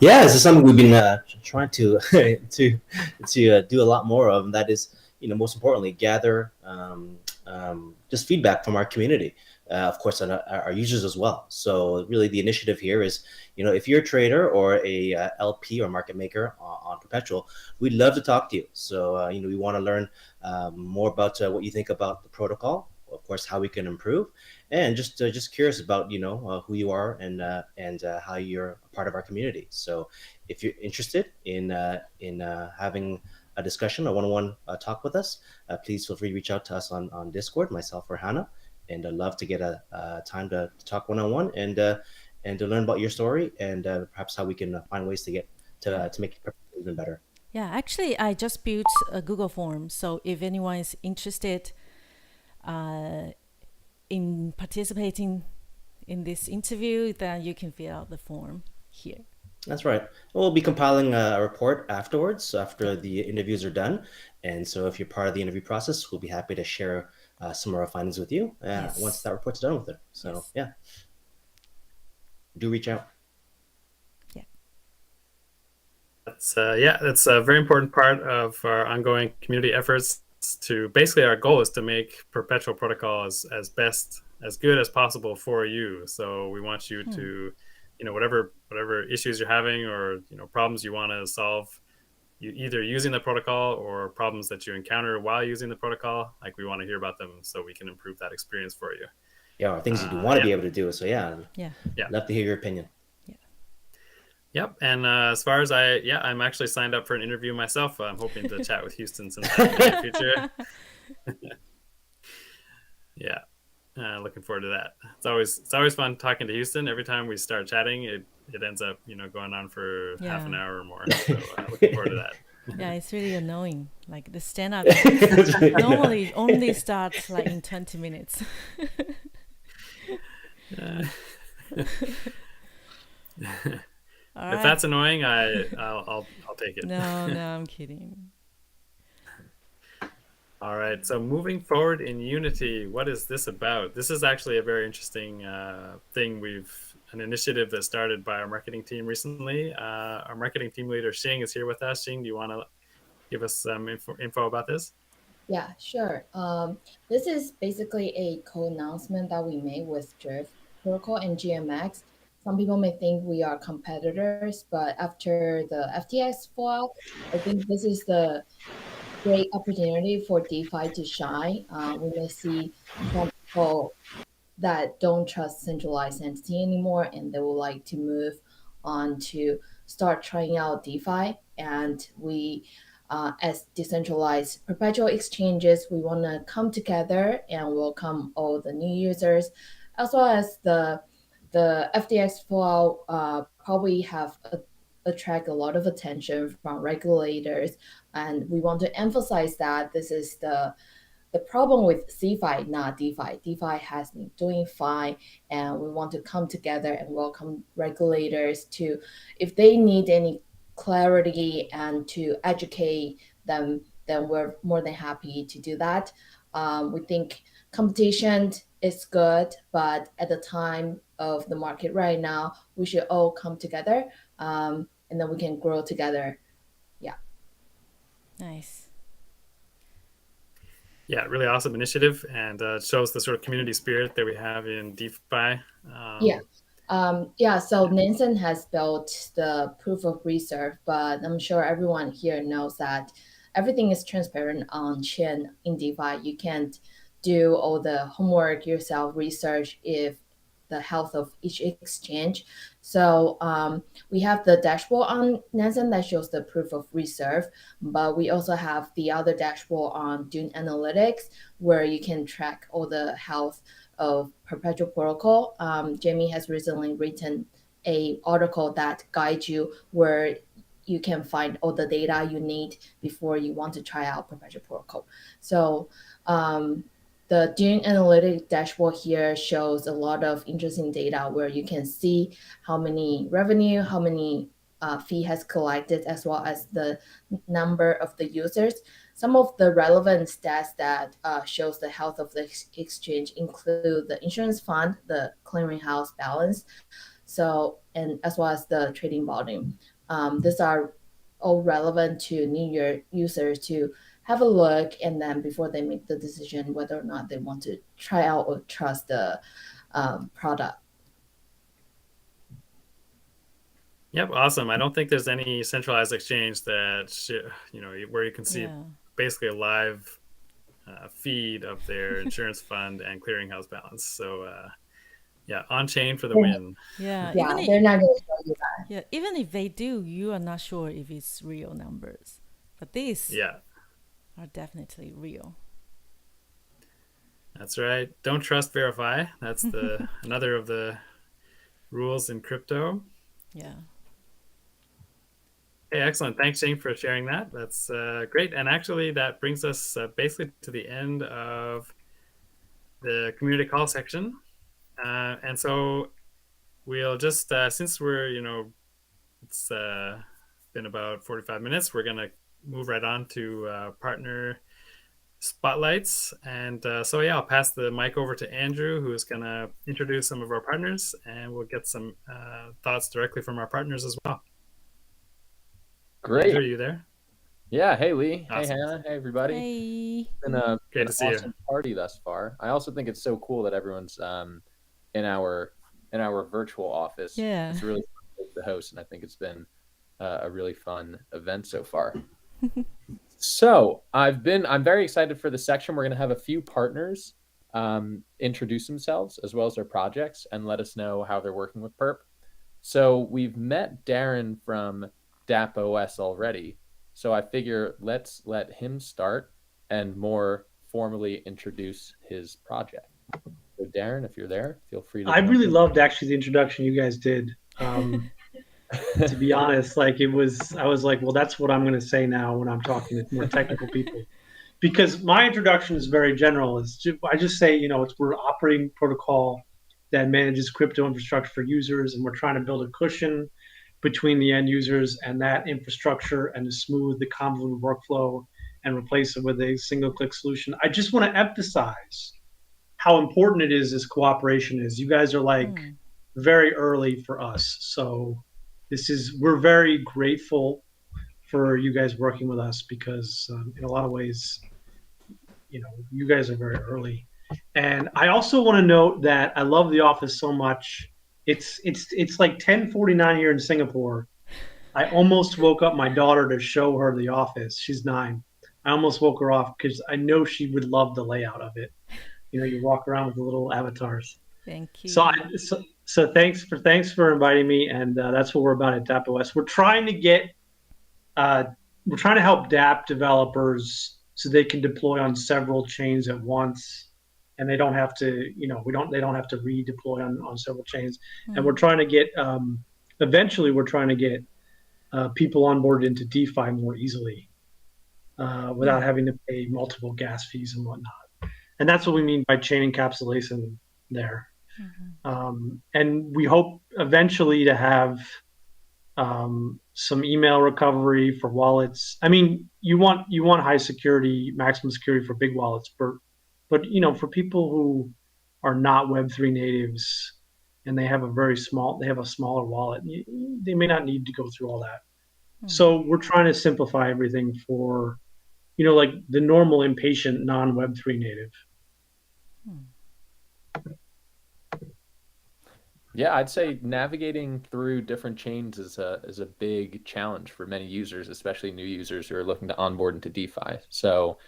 S13: Yeah, this is something we've been trying to do a lot more of, and that is, you know, most importantly, gather just feedback from our community. Of course, on our users as well. So really the initiative here is, you know, if you're a trader or a LP or market maker on Perpetual, we'd love to talk to you. So, you know, we want to learn more about what you think about the protocol, of course, how we can improve, and just curious about, you know, who you are and how you're a part of our community. So if you're interested in having a discussion, a one-on-one talk with us, please feel free to reach out to us on Discord, myself or Hannah. And I'd love to get a time to talk one-on-one and to learn about your story and perhaps how we can find ways to get to make it even better.
S1: Yeah, actually, I just built a Google form. So if anyone is interested in participating in this interview, then you can fill out the form here.
S13: That's right. We'll be compiling a report afterwards, after the interviews are done. And so if you're part of the interview process, we'll be happy to share some of our findings with you once that report's done with it. So yeah, do reach out.
S1: Yeah,
S2: That's a very important part of our ongoing community efforts. To basically, our goal is to make Perpetual protocol as good as possible for you. So we want you to, whatever issues you're having or problems you want to solve, you either using the protocol or problems that you encounter while using the protocol. Like, we want to hear about them so we can improve that experience for you.
S13: Yeah, or things you do want to be able to do. So yeah, love to hear your opinion.
S2: Yep, and as far as I'm actually signed up for an interview myself. I'm hoping to chat with Hsing sometime in the future. Looking forward to that. It's always fun talking to Hsing. Every time we start chatting, it ends up going on for half an hour or more. So looking forward to that.
S1: Yeah, it's really annoying. Like the stand-up normally only starts like in 20 minutes.
S2: If that's annoying, I'll take it.
S1: No, I'm kidding.
S2: All right. So moving forward in Unity, what is this about? This is actually a very interesting thing. An initiative that started by our marketing team recently. Our marketing team leader Hsing is here with us. Hsing, do you want to give us some info about this?
S3: Yeah, sure. This is basically a co-announcement that we made with Drift Protocol and GMX. Some people may think we are competitors, but after the FTX fallout, I think this is the great opportunity for DeFi to shine. We may see some people that don't trust centralized entity anymore, and they would like to move on to start trying out DeFi. And we, as decentralized perpetual exchanges, we want to come together and welcome all the new users, as well as the FTX fallout probably have attract a lot of attention from regulators, and we want to emphasize that this is the problem with CeFi, not DeFi. DeFi has been doing fine, and we want to come together and welcome regulators to, if they need any clarity and to educate them, then we're more than happy to do that. We think competition is good, but at the time of the market right now, we should all come together, and then we can grow together. Yeah.
S1: Nice.
S2: Yeah, really awesome initiative, and shows the sort of community spirit that we have in DeFi.
S3: So Nansen has built the proof of reserve, but I'm sure everyone here knows that everything is transparent on chain in DeFi. You can't do all the homework yourself, research if the health of each exchange. So we have the dashboard on Nansen that shows the proof of reserve, but we also have the other dashboard on Dune Analytics where you can track all the health of Perpetual protocol. Jamie has recently written an article that guides you where you can find all the data you need before you want to try out Perpetual protocol. So the Dune Analytics dashboard here shows a lot of interesting data where you can see how many revenue, how many fee has collected, as well as the number of the users. Some of the relevant stats that shows the health of the exchange include the insurance fund, the clearinghouse balance, and as well as the trading volume. These are all relevant to new users to have a look, and then before they make the decision whether or not they want to try out or trust the product.
S2: Yep, awesome. I don't think there's any centralized exchange that where you can see basically a live feed of their insurance fund and clearinghouse balance. So on chain for the win.
S3: They're not going to show you that.
S1: Yeah, even if they do, you are not sure if it's real numbers. But these are definitely real.
S2: That's right. Don't trust, verify. That's another of the rules in crypto.
S1: Yeah.
S2: Okay, excellent. Thanks, Hsing, for sharing that. That's great. And actually, that brings us basically to the end of the community call section. And so we'll just, since we're, it's been about 45 minutes, we're going to move right on to partner spotlights. And I'll pass the mic over to Andrew, who is going to introduce some of our partners, and we'll get some thoughts directly from our partners as well.
S14: Great.
S2: Andrew, are you there?
S14: Yeah. Hey, Lee.
S2: Awesome.
S14: Hey, Hannah. Hey, everybody.
S1: Hey.
S14: It's been an
S2: to see you.
S14: awesome party thus far. I also think it's so cool that everyone's in our virtual office.
S1: Yeah.
S14: It's really fun to host, and I think it's been a really fun event so far. So I'm very excited for the section. We're going to have a few partners introduce themselves as well as their projects and let us know how they're working with Perp. So we've met Darren from DappOS already. So I figure let's let him start and more formally introduce his project. So Darren, if you're there, feel free to.
S12: I really loved actually the introduction you guys did. To be honest, I was like, well, that's what I'm going to say now when I'm talking to more technical people, because my introduction is very general. I just say, we're an operating protocol that manages crypto infrastructure for users, and we're trying to build a cushion between the end users and that infrastructure, and to smooth the convoluted workflow and replace it with a single-click solution. I just want to emphasize how important it is this cooperation is. You guys are very early for us, so we're very grateful for you guys working with us, because in a lot of ways, you guys are very early. And I also want to note that I love the office so much. It's like 10:49 here in Singapore. I almost woke up my daughter to show her the office. She's 9. I almost woke her off because I know she would love the layout of it. You walk around with the little avatars.
S1: Thank you.
S12: So thanks for inviting me, and that's what we're about at DappOS. We're trying to help Dapp developers so they can deploy on several chains at once, and they don't have to, they don't have to redeploy on several chains. And we're trying to get, eventually, people onboarded into DeFi more easily without having to pay multiple gas fees and whatnot. And that's what we mean by chain encapsulation there. And we hope eventually to have some email recovery for wallets. I mean, you want high security, maximum security for big wallets, but for people who are not Web3 natives and they have a smaller wallet, they may not need to go through all that. So we're trying to simplify everything for, like the normal impatient non-Web3 native.
S14: Yeah, I'd say navigating through different chains is a big challenge for many users, especially new users who are looking to onboard into DeFi. So,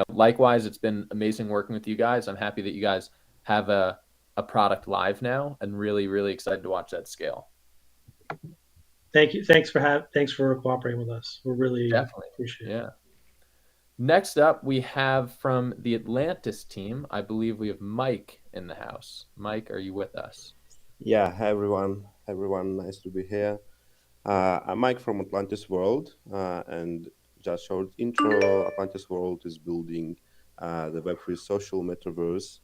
S14: likewise, it's been amazing working with you guys. I'm happy that you guys have a product live now, and really, really excited to watch that scale.
S12: Thank you. Thanks for cooperating with us. We're really appreciate it.
S14: Yeah. Next up, we have from the Atlantis team, I believe we have Mike in the house. Mike, are you with us?
S15: Yeah, hi everyone. Nice to be here. I'm Mike from Atlantis World, and just short intro. Atlantis World is building the Web3 social metaverse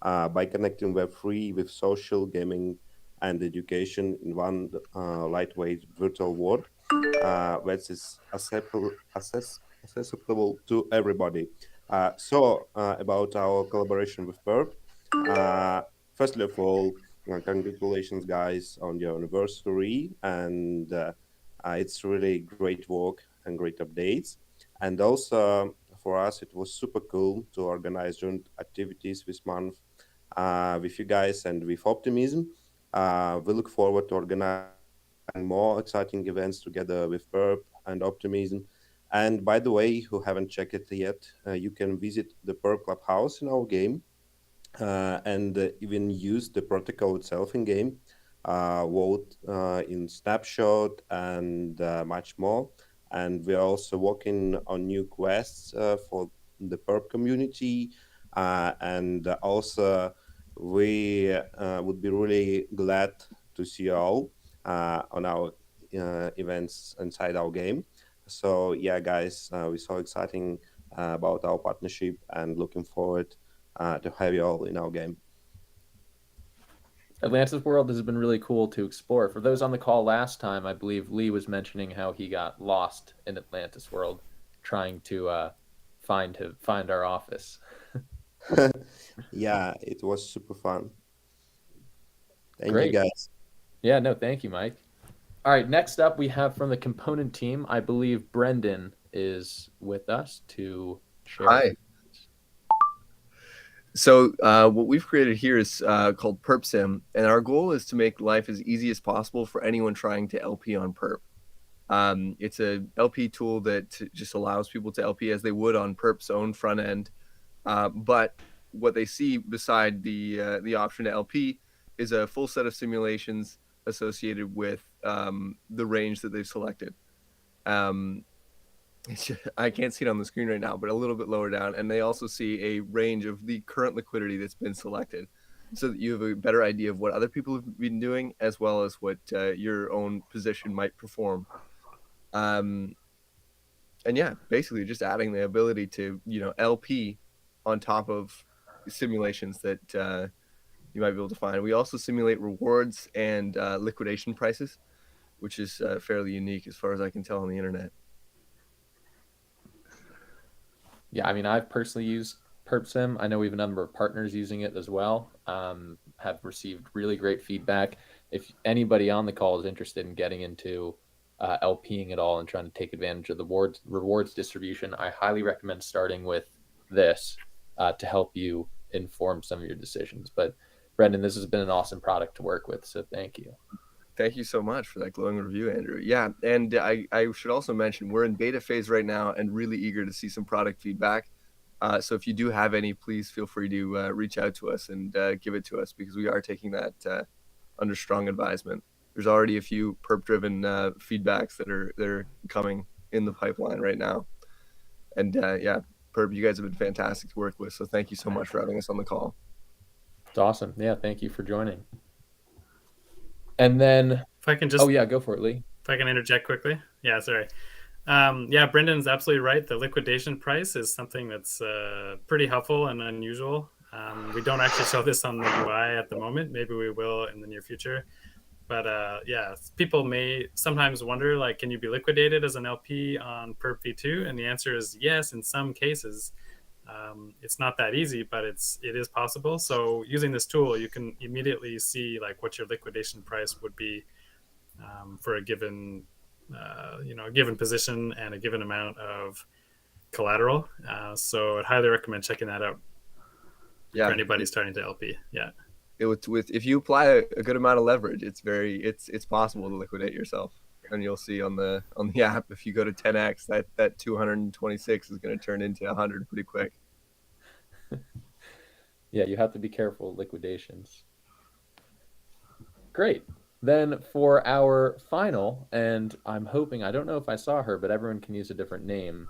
S15: by connecting Web3 with social, gaming, and education in one lightweight virtual world that is accessible to everybody. So about our collaboration with Perp. Firstly of all, congratulations, guys, on your anniversary, and it's really great work and great updates. And also for us, it was super cool to organize joint activities this month with you guys and with Optimism. We look forward to organizing more exciting events together with Perp and Optimism. And by the way, who haven't checked it yet, you can visit the Perp Clubhouse in our game. And even use the protocol itself in game, vote in Snapshot, and much more. And we're also working on new quests for the Perp community. And also, we would be really glad to see you all on our events inside our game. So yeah, guys, we're so exciting about our partnership and looking forward to have you all in our game.
S14: Atlantis World has been really cool to explore. For those on the call last time, I believe Lee was mentioning how he got lost in Atlantis World trying to find our office.
S15: Yeah, it was super fun. Thank
S14: Great.
S15: you, guys.
S14: Yeah, no, thank you, Mike. All right, next up we have from the component team, I believe Brendan is with us to share.
S16: Hi. So what we've created here is called PerpSim, and our goal is to make life as easy as possible for anyone trying to LP on Perp. It's a LP tool that just allows people to LP as they would on Perp's own front end. But what they see beside the option to LP is a full set of simulations associated with the range that they've selected. I can't see it on the screen right now, but a little bit lower down. And they also see a range of the current liquidity that's been selected, so that you have a better idea of what other people have been doing, as well as what your own position might perform. And yeah, basically just adding the ability to, LP on top of simulations that you might be able to find. We also simulate rewards and liquidation prices, which is fairly unique as far as I can tell on the internet.
S14: Yeah, I mean, I've personally used PerpSim. I know we have a number of partners using it as well. Have received really great feedback. If anybody on the call is interested in getting into LPing at all and trying to take advantage of the rewards distribution, I highly recommend starting with this to help you inform some of your decisions. But Brendan, this has been an awesome product to work with, so thank you.
S16: Thank you so much for that glowing review, Andrew. Yeah, and I should also mention we're in beta phase right now and really eager to see some product feedback. So if you do have any, please feel free to reach out to us and give it to us, because we are taking that under strong advisement. There's already a few perp-driven feedbacks that are coming in the pipeline right now. And yeah, Perp, you guys have been fantastic to work with. So thank you so much for having us on the call.
S14: It's awesome. Yeah, thank you for joining. And then,
S2: if I can just,
S14: oh yeah, go for it, Lee.
S2: If I can interject quickly. Yeah, sorry. Yeah, Brendan's absolutely right. The liquidation price is something that's pretty helpful and unusual. We don't actually show this on the UI at the moment. Maybe we will in the near future. But yeah, people may sometimes wonder, like, can you be liquidated as an LP on Perp v2? And the answer is yes, in some cases. It's not that easy, but it is possible. So using this tool, you can immediately see like what your liquidation price would be for a given, a given position and a given amount of collateral. So I'd highly recommend checking that out.
S16: Yeah,
S2: for anybody starting to LP. Yeah.
S16: If you apply a good amount of leverage, it's possible to liquidate yourself. And you'll see on the app, if you go to 10x, that 226 is going to turn into 100 pretty quick.
S14: Yeah, you have to be careful with liquidations. Great. Then for our final, and I'm hoping, I don't know if I saw her, but everyone can use a different name,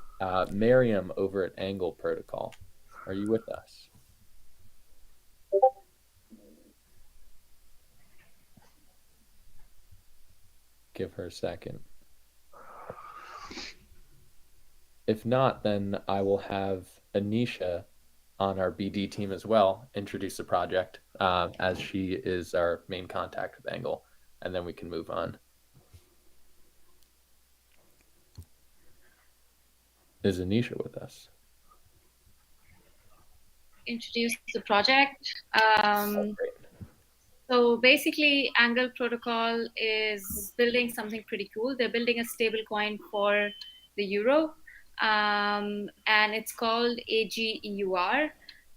S14: Mariam over at Angle Protocol. Are you with us? Give her a second. If not, then I will have Anisha on our BD team as well introduce the project, as she is our main contact with Angle, and then we can move on. Is Anisha with us?
S17: Introduce the project. So basically, Angle Protocol is building something pretty cool. They're building a stable coin for the euro, and it's called AGEUR.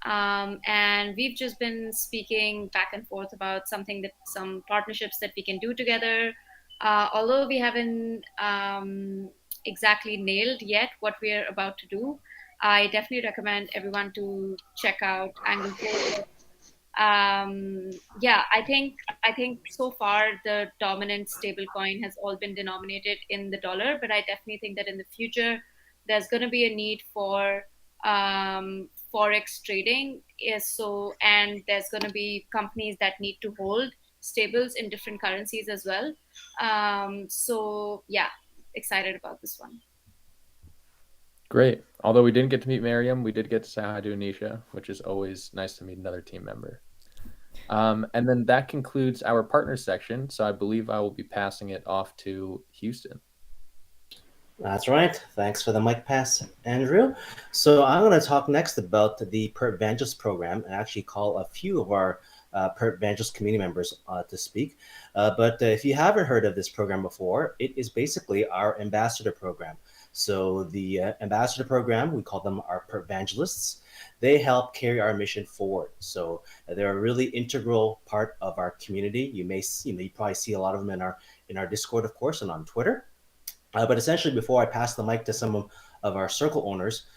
S17: And we've just been speaking back and forth about some partnerships that we can do together. Although we haven't exactly nailed yet what we're about to do, I definitely recommend everyone to check out Angle Protocol. Yeah, I think so far the dominant stablecoin has all been denominated in the dollar, but I definitely think that in the future there's going to be a need for forex trading. And there's going to be companies that need to hold stables in different currencies as well. So yeah, excited about this one.
S14: Great. Although we didn't get to meet Mariam, we did get to say hi to Anisha, which is always nice to meet another team member. And then that concludes our partner section. So I believe I will be passing it off to Hsing.
S13: That's right. Thanks for the mic pass, Andrew. So I'm going to talk next about the Perpvangelist program and actually call a few of our Perpvangelist community members to speak. But if you haven't heard of this program before, it is basically our ambassador program. So the ambassador program, we call them our Perpvangelists. They help carry our mission forward. So they're a really integral part of our community. You probably see a lot of them in our Discord, of course, and on Twitter. But essentially, before I pass the mic to some of our circle owners,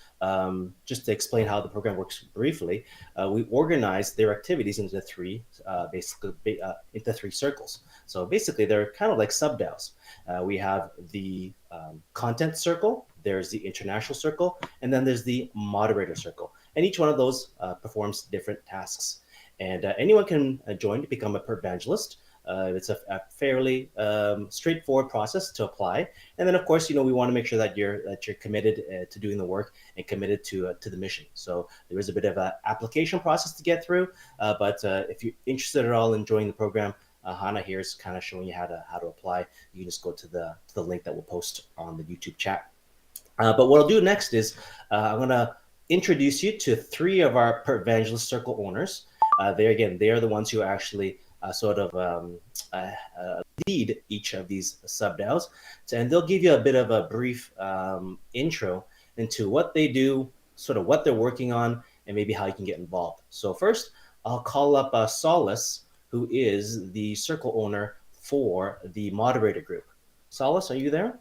S13: just to explain how the program works briefly, we organize their activities into three circles. So basically, they're kind of like sub-DAOs. We have the content circle, there's the international circle, and then there's the moderator circle. And each one of those performs different tasks. And anyone can join to become a Perpvangelist. It's a fairly straightforward process to apply. And then, of course, we want to make sure that you're committed to doing the work and committed to the mission. So there is a bit of an application process to get through. But if you're interested at all in joining the program, Hannah here is kind of showing you how to apply. You can just go to the link that we'll post on the YouTube chat. But what I'll do next is I'm going to introduce you to three of our Perpvangelist circle owners. They are the ones who actually lead each of these sub-DAOs. And they'll give you a bit of a brief intro into what they do, sort of what they're working on, and maybe how you can get involved. So first, I'll call up Solace, who is the circle owner for the moderator group. Solace, are you there?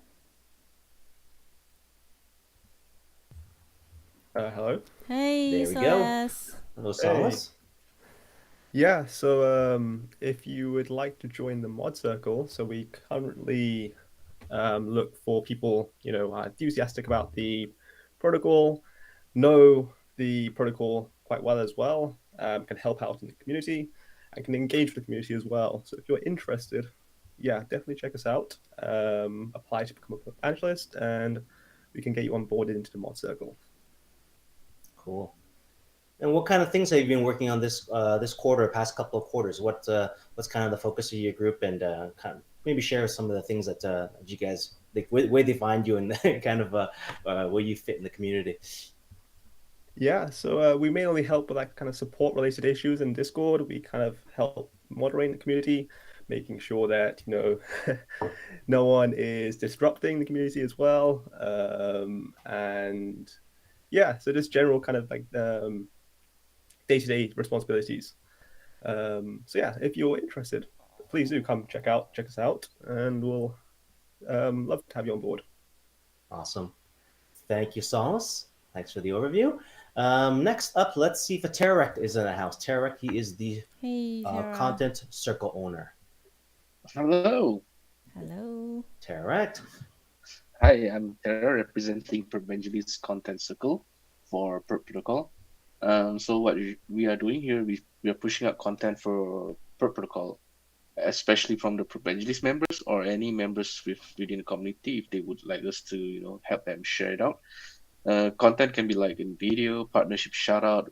S18: Hello.
S1: Hey,
S13: there we
S1: Solace.
S13: Go. Hello, Solace.
S18: Hey. Yeah, so if you would like to join the mod circle, so we currently look for people, enthusiastic about the protocol, know the protocol quite well as well, can help out in the community, and can engage with the community as well. So if you're interested, yeah, definitely check us out. Apply to become a Perpvangelist, and we can get you onboarded into the mod circle.
S13: Cool. And what kind of things have you been working on this quarter, past couple of quarters? What's kind of the focus of your group, and kind of maybe share some of the things that you guys, like, where they find you, and kind of where you fit in the community.
S18: Yeah, so we mainly help with like kind of support related issues in Discord. We kind of help moderate the community, making sure that no one is disrupting the community as well, and yeah, so just general kind of like day-to-day responsibilities. So yeah, if you're interested, please do come check us out, and we'll love to have you on board.
S13: Awesome. Thank you, Solace. Thanks for the overview. Next up, let's see if Terrarekt is in the house. Terrarekt, he is the content circle owner.
S19: Hello.
S1: Hello.
S13: Terrarekt.
S19: Hi, I'm Darren, representing Perpvangelist Content Circle for Perp Protocol. So what we are doing here, we are pushing out content for Perp Protocol, especially from the Perpvangelist members or any members within the community, if they would like us to help them share it out. Content can be like in video, partnership shout out,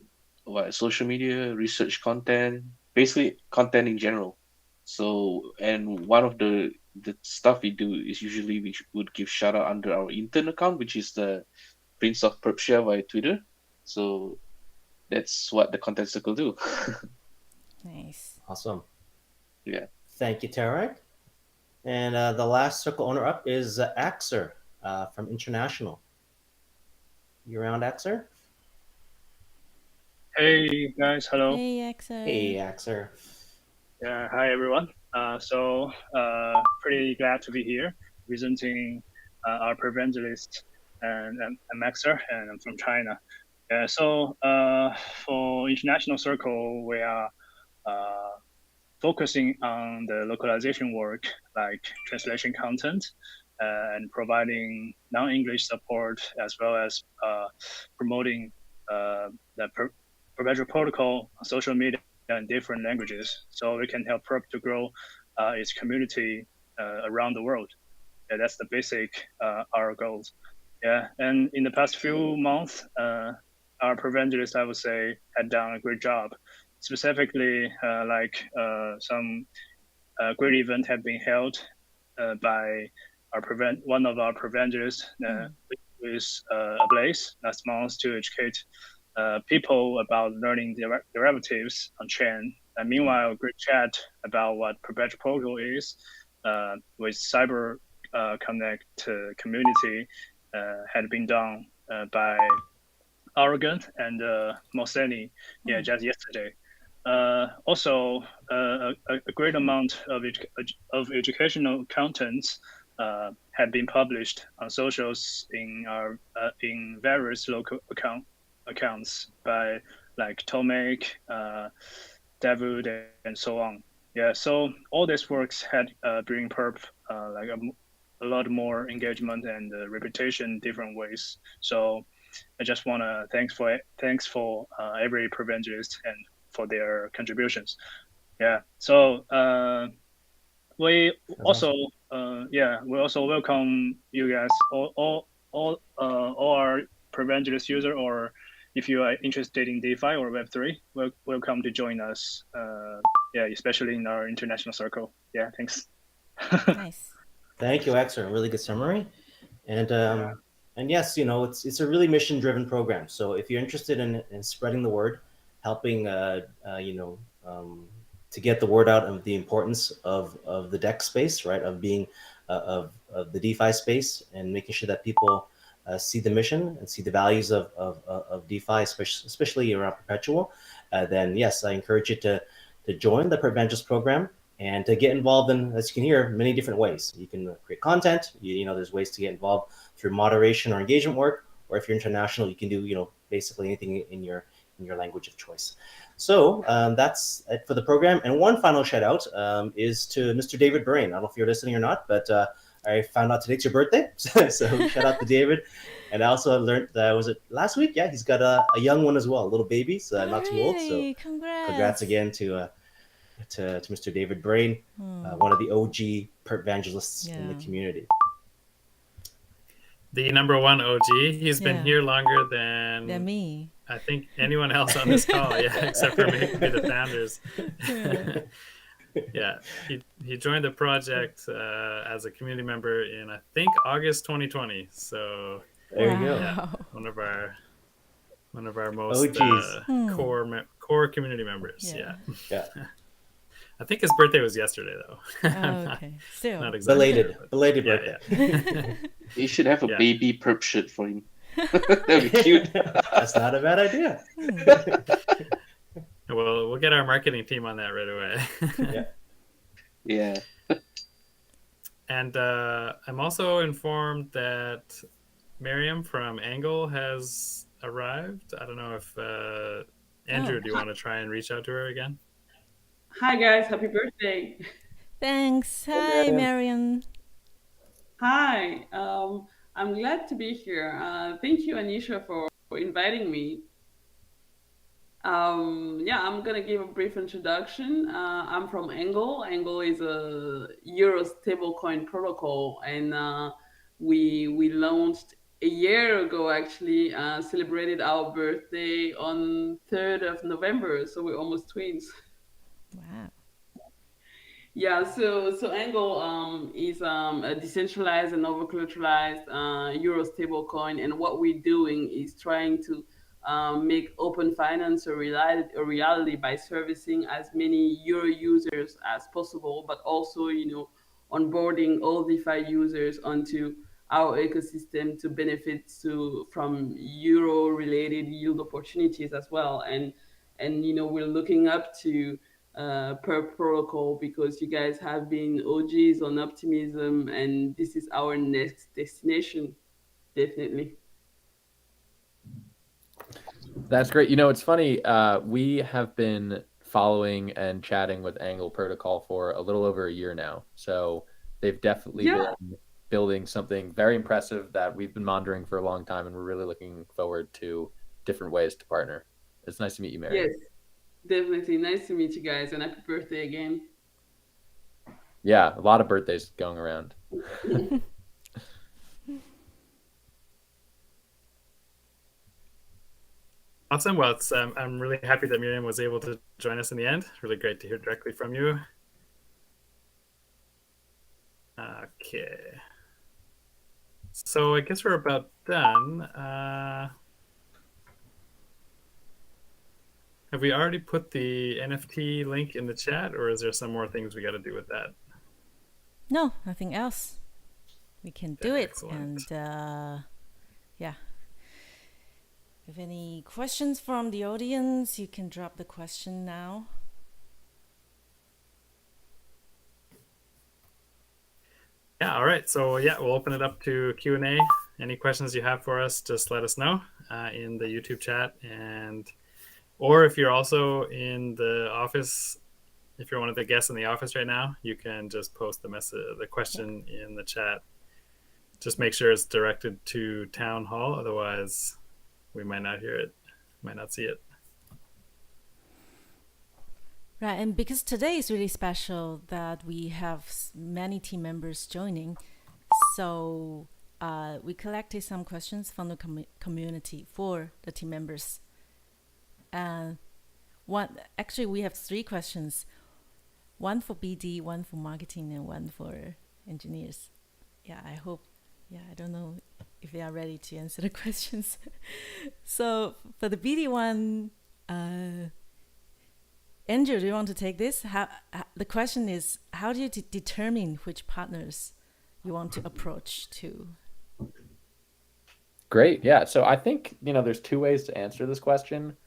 S19: social media, research content, basically content in general. So, and one of the stuff we do is usually we would give shout out under our intern account, which is the Prince of Perpshare via Twitter. So that's what the content circle do.
S1: Nice.
S13: Awesome.
S19: Yeah.
S13: Thank you, Terrarekt. And the last circle owner up is Axer from International. You around, Axer?
S20: Hey guys, hello.
S1: Hey Axer.
S13: Hey Axer.
S20: Yeah, hi everyone. So pretty glad to be here presenting our Perpvangelist, and I'm Axer, and I'm from China. So for International Circle, we are focusing on the localization work, like translation content, and providing non-English support, as well as promoting the Perpetual protocol on social media in different languages, so we can help Perp to grow its community around the world. Yeah, that's the basic our goals. Yeah, and in the past few months, our Perpvangelist, I would say, had done a great job. Specifically, some great event have been held by one of our Perpvangelists, with Blaze last month, to educate people about learning derivatives on chain And meanwhile, a great chat about what Perpetual is with Cyber Connect community had been done by Oregon and Moseni, just yesterday. Also, a great amount of educational contents had been published on socials in various local accounts by like Tomek, David, and so on. Yeah, so all these works had bring Perp like a lot more engagement and reputation different ways. So I just want to thanks for every Perpvangelist and for their contributions. Yeah. So we also we also welcome you guys, all our Perpvangelist user, or if you are interested in DeFi or Web3, welcome to join us. Especially in our international circle. Yeah, thanks.
S1: Nice.
S13: Thank you, Axer. Really good summary. And yes, it's a really mission-driven program. So if you're interested in spreading the word, helping to get the word out of the importance of the DEX space, right? Of being of the DeFi space, and making sure that people see the mission and see the values of DeFi, especially around Perpetual, then yes, I encourage you to join the Perpvangelist program and to get involved in, as you can hear, many different ways. You can create content. There's ways to get involved through moderation or engagement work, or if you're international, you can do basically anything in your language of choice. So that's it for the program. And one final shout out is to Mr. David Brain. I don't know if you're listening or not, but I found out today's your birthday. So shout out to David. And I also learned that, was it last week? Yeah, he's got a young one as well, a little baby, so not too old. So congrats again to Mr. David Brain, one of the OG Perpvangelists in the community.
S2: The #1 OG. He's been here longer than
S1: me.
S2: I think anyone else on this call, except for maybe the founders. He joined the project as a community member in, I think, August 2020. So
S13: there you go.
S2: Yeah, one of our most core community members. Yeah. I think his birthday was yesterday, though.
S1: Okay, still
S2: not exactly
S13: belated birthday.
S19: Yeah. You should have a baby perp shirt for him. That'd be cute.
S13: That's not a bad idea.
S2: Well, we'll get our marketing team on that right away.
S19: Yeah.
S2: And I'm also informed that Mariam from Angle has arrived. I don't know if Andrew, do you want to try and reach out to her again?
S21: Hi guys, happy birthday.
S1: Thanks. Hi, Mariam.
S21: Hi, I'm glad to be here. Thank you, Anisha, for inviting me. I'm gonna give a brief introduction. I'm from Angle. Angle is a Euro stablecoin protocol, and we launched a year ago, actually, celebrated our birthday on 3rd of November, so we're almost twins.
S1: Wow.
S21: Yeah, so Angle is a decentralized and over-collateralized Euro stablecoin, and what we're doing is trying to make open finance a reality by servicing as many Euro users as possible, but also, onboarding all DeFi users onto our ecosystem to benefit from Euro-related yield opportunities as well. And we're looking up to Perp protocol because you guys have been OGs on optimism, and this is our next destination, definitely.
S14: That's great. It's funny. We have been following and chatting with Angle Protocol for a little over a year now. So they've definitely been building something very impressive that we've been monitoring for a long time, and we're really looking forward to different ways to partner. It's nice to meet you, Mary.
S21: Yes, definitely. Nice to meet you guys, and happy birthday again.
S14: Yeah, a lot of birthdays going around.
S2: Awesome. Well, I'm really happy that Mariam was able to join us in the end. Really great to hear directly from you. Okay. So I guess we're about done. I Have we already put the NFT link in the chat, or is there some more things we got to do with that?
S1: No, nothing else. We can do it.
S2: Excellent.
S1: And yeah. If any questions from the audience, you can drop the question now.
S2: Yeah, all right. So yeah, we'll open it up to Q&A. Any questions you have for us, just let us know in the YouTube chat. Or if you're also in the office, if you're one of the guests in the office right now, you can just post the question in the chat. Just make sure it's directed to Town Hall. Otherwise, we might not hear it, might not see it.
S1: Right, and because today is really special that we have many team members joining, so we collected some questions from the community for the team members. Actually, we have 3 questions. One for BD, one for marketing, and one for engineers. Yeah, I don't know if they are ready to answer the questions. So for the BD one, Andrew, do you want to take this? The question is, how do you determine which partners you want to approach to?
S14: Great. Yeah. So I think, there's 2 ways to answer this question.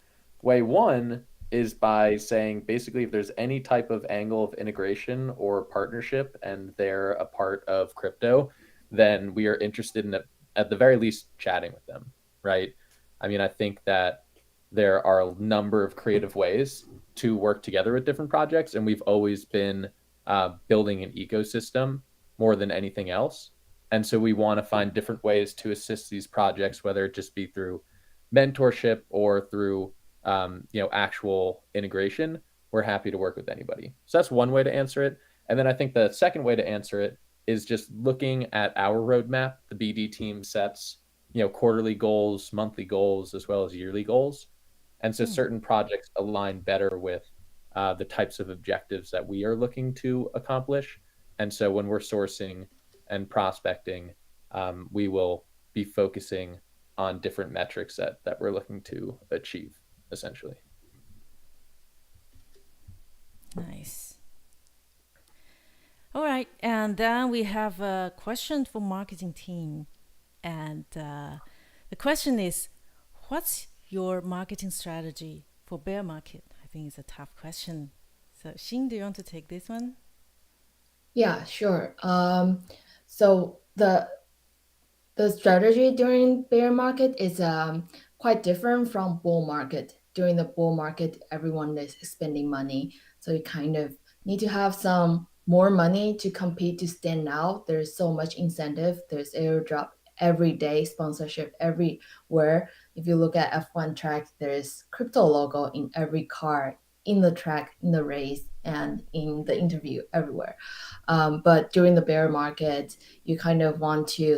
S14: Way one is by saying, basically, if there's any type of angle of integration or partnership and they're a part of crypto, then we are interested in, at the very least, chatting with them, right? I mean, I think that there are a number of creative ways to work together with different projects, and we've always been building an ecosystem more than anything else. And so we want to find different ways to assist these projects, whether it just be through mentorship or through actual integration. We're happy to work with anybody. So that's one way to answer it. And then I think the second way to answer it is just looking at our roadmap. The BD team sets, quarterly goals, monthly goals, as well as yearly goals. And so certain projects align better with the types of objectives that we are looking to accomplish. And so when we're sourcing and prospecting, we will be focusing on different metrics that we're looking to achieve, essentially.
S1: Nice. All right, and then we have a question for marketing team. And the question is, what's your marketing strategy for bear market? I think it's a tough question. So Hsing, do you want to take this one?
S3: Yeah, sure. So the strategy during bear market is quite different from bull market. During the bull market, everyone is spending money, so you kind of need to have some more money to compete, to stand out. There's so much incentive. There's airdrop every day, sponsorship everywhere. If you look at F1 track, there's crypto logo in every car, in the track, in the race, and in the interview, everywhere. But during the bear market, you kind of want to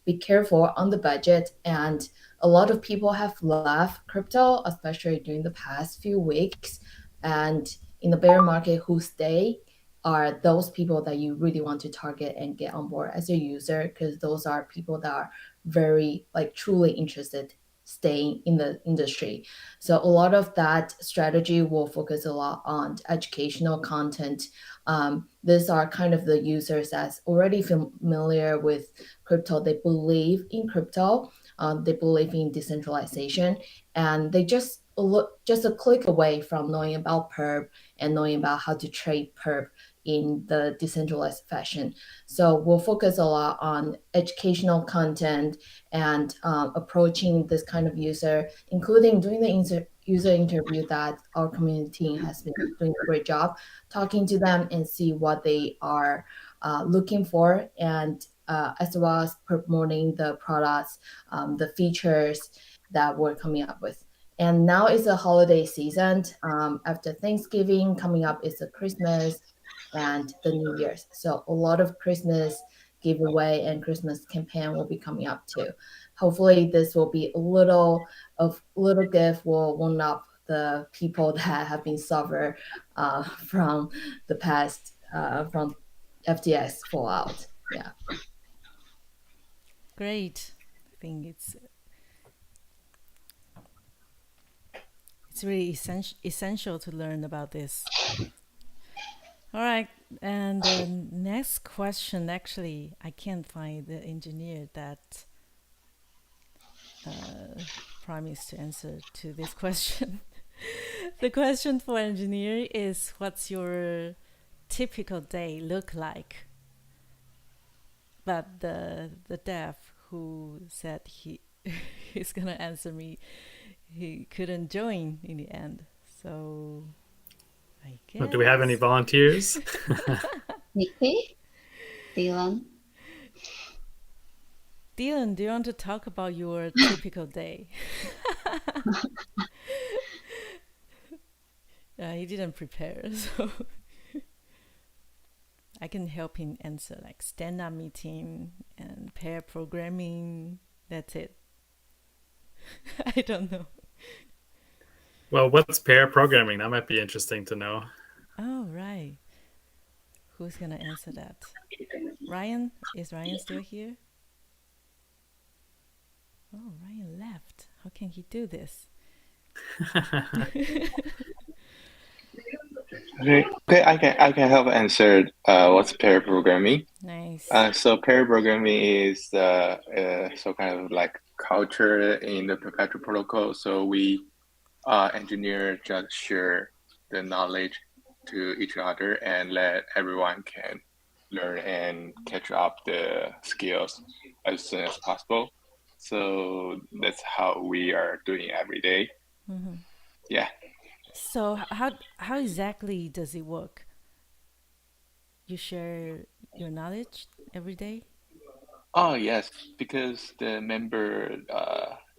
S3: be careful on the budget. And a lot of people have left crypto, especially during the past few weeks. And in the bear market, who stay are those people that you really want to target and get on board as a user, because those are people that are very truly interested staying in the industry. So a lot of that strategy will focus a lot on educational content. These are kind of the users that's already familiar with crypto. They believe in crypto. They believe in decentralization, and they just a click away from knowing about Perp and knowing about how to trade Perp in the decentralized fashion. So we'll focus a lot on educational content and approaching this kind of user, including doing the user interview that our community has been doing a great job, talking to them and see what they are looking for, and as well as promoting the products, the features that we're coming up with. And now is a holiday season. After Thanksgiving, coming up is the Christmas and the New Year's. So a lot of Christmas giveaway and Christmas campaign will be coming up too. Hopefully this will be a little gift will warm up the people that have been suffer from the past from FTX fallout. Yeah.
S1: Great. I think it's It's really essential to learn about this. All right, and the next question, actually, I can't find the engineer that promised to answer to this question. The question for engineer is, what's your typical day look like? But the dev who said he's gonna answer me, he couldn't join in the end. So I guess.
S2: Do we have any volunteers?
S8: Nikki? Dylan?
S1: Dylan, do you want to talk about your typical day? He didn't prepare, so I can help him answer, like stand-up meeting and pair programming. That's it. I don't know.
S2: Well, what's pair programming? That might be interesting to know.
S1: Oh, right. Who's going to answer that? Ryan? Is Ryan still here? Oh, Ryan left. How can he do this?
S6: Okay, I can help answer what's pair programming.
S1: Nice.
S6: So pair programming is so kind of like culture in the Perpetual protocol. So we engineer just share the knowledge to each other and let everyone can learn and catch up the skills as soon as possible. So that's how we are doing every day.
S1: Mm-hmm.
S6: Yeah.
S1: So how exactly does it work? You share your knowledge every day?
S6: Oh yes, because the member,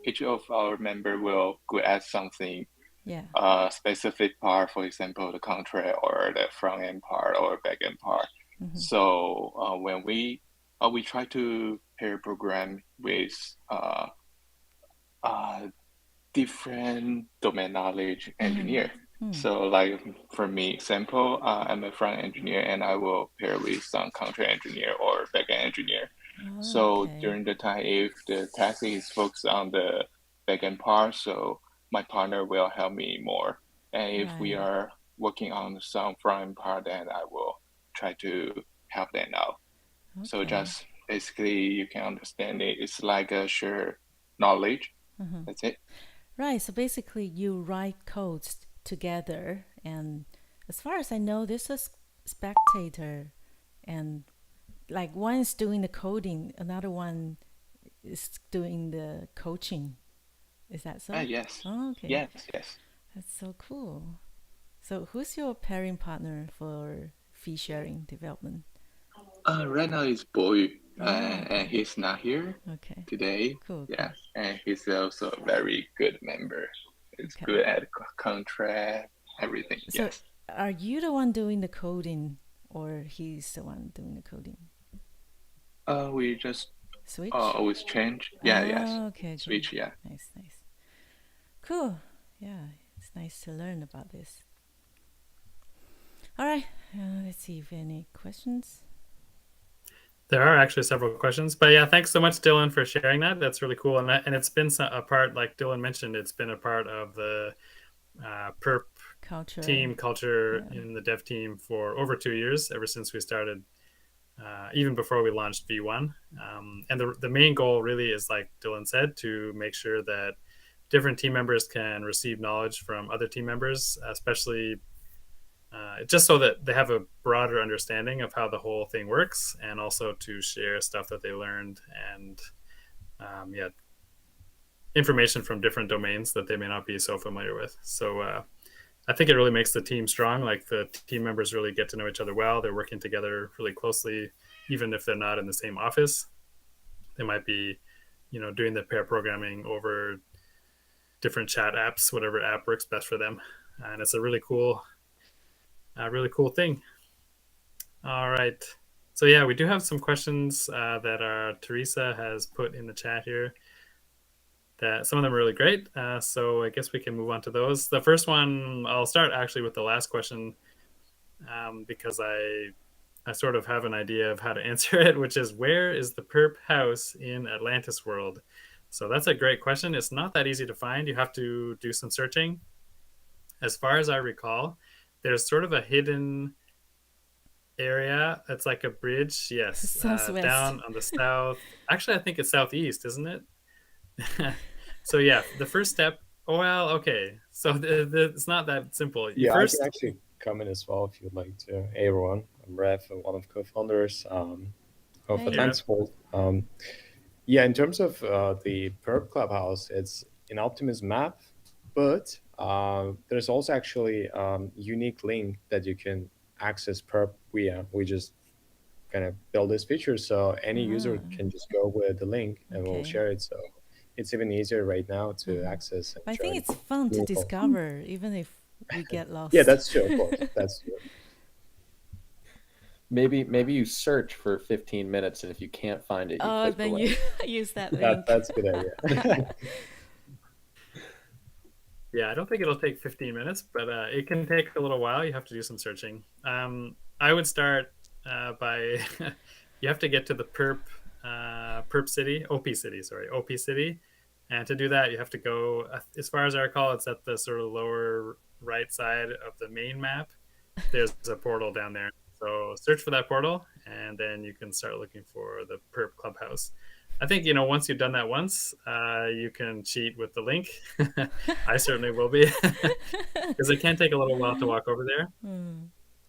S6: each of our member will go add something.
S1: Yeah.
S6: Specific part, for example, the contract or the front end part or back end part.
S1: Mm-hmm.
S6: So when we try to pair program with different domain knowledge engineer.
S1: Mm-hmm.
S6: So like for me, example, I'm a front engineer and I will pair with some contract engineer or backend engineer.
S1: Oh,
S6: so
S1: okay.
S6: during the time, if the task is focused on the backend part, so my partner will help me more. And if we
S1: Right.
S6: are working on some front end part, then I will try to help them out. So
S1: Okay.
S6: just basically you can understand it. It's like a shared knowledge.
S1: Mhm.
S6: That's it.
S1: Right. So basically, you write codes together, and as far as I know, there's a spectator, and like one is doing the coding, another one is doing the coaching. Is that so?
S6: Yes.
S1: Oh, okay.
S6: Yes, yes.
S1: That's so cool. So who's your pairing partner for fee sharing development?
S6: Right now it's Boy,
S1: Oh,
S6: and
S1: okay.
S6: he's not here
S1: Okay.
S6: today.
S1: Cool.
S6: Yeah, and he's also a very good member. He's
S1: Okay.
S6: good at contract, everything.
S1: So
S6: Yes.
S1: are you the one doing the coding, or he's the one doing the coding?
S6: We just
S1: Switch?
S6: always change. Yeah, yes.
S1: Ah, okay.
S6: Switch, yeah.
S1: Nice, nice. Cool. Yeah, it's nice to learn about this. All right. Let's see if any questions.
S2: There are actually several questions, but yeah, thanks so much, Dylan, for sharing that. That's really cool, and it's been a part, like Dylan mentioned, it's been a part of the Perp team culture in the dev team for over 2 years, ever since we started, even before we launched V1. And the main goal really is, like Dylan said, to make sure that different team members can receive knowledge from other team members, especially just so that they have a broader understanding of how the whole thing works, and also to share stuff that they learned and information from different domains that they may not be so familiar with. So I think it really makes the team strong. Like the team members really get to know each other well. They're working together really closely, even if they're not in the same office. They might be, doing the pair programming over different chat apps, whatever app works best for them. And it's a really cool thing. All right. So yeah, we do have some questions that Teresa has put in the chat here. That some of them are really great. So I guess we can move on to those. The first one, I'll start actually with the last question because I sort of have an idea of how to answer it, which is, where is the Perp house in Atlantis World? So that's a great question. It's not that easy to find. You have to do some searching. as far as I recall, there's sort of a hidden area. It's like a bridge, yes,
S1: Southwest.
S2: down on the south. Actually, I think it's southeast, isn't it? So yeah, the first step. Oh, well, okay. So it's not that simple.
S4: Yeah,
S2: First,
S4: I can actually come in as well if you'd like to. Hey everyone, I'm Rev, one of the co-founders of
S1: Hey.
S4: Atlantis World. Yeah, in terms of the Perp Clubhouse, it's an Optimism map, but there's also actually unique link that you can access Perp via. We just kind of build this feature so any user can just go with the link and we'll
S1: Okay.
S4: share it. So it's even easier right now to access. And
S1: I think
S4: join
S1: it's fun to
S4: meaningful.
S1: discover, even if we get lost.
S4: Yeah, that's true, of course. That's true.
S14: Maybe you search for 15 minutes, and if you can't find it, you click the
S1: then
S14: link.
S1: you use that link.
S4: That's a good idea.
S2: yeah, I don't think it'll take 15 minutes, but it can take a little while. You have to do some searching. I would start by you have to get to the Perp city, OP city. And to do that, you have to go, as far as I recall, it's at the sort of lower right side of the main map. There's a portal down there. So search for that portal, and then you can start looking for the Perp Clubhouse. I think, once you've done that once, you can cheat with the link. I certainly will be, because it can take a little while to walk over there.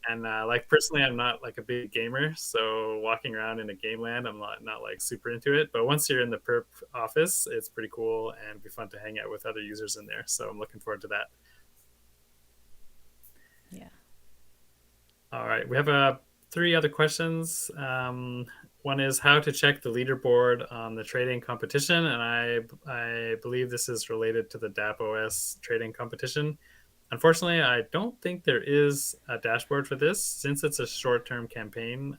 S2: And like personally, I'm not like a big gamer, so walking around in a game land, I'm not like super into it. But once you're in the Perp office, it's pretty cool and it'd be fun to hang out with other users in there. So I'm looking forward to that.
S1: Yeah.
S2: All right, we have 3 other questions. One is how to check the leaderboard on the trading competition, and I believe this is related to the DappOS trading competition. Unfortunately, I don't think there is a dashboard for this. Since it's a short-term campaign,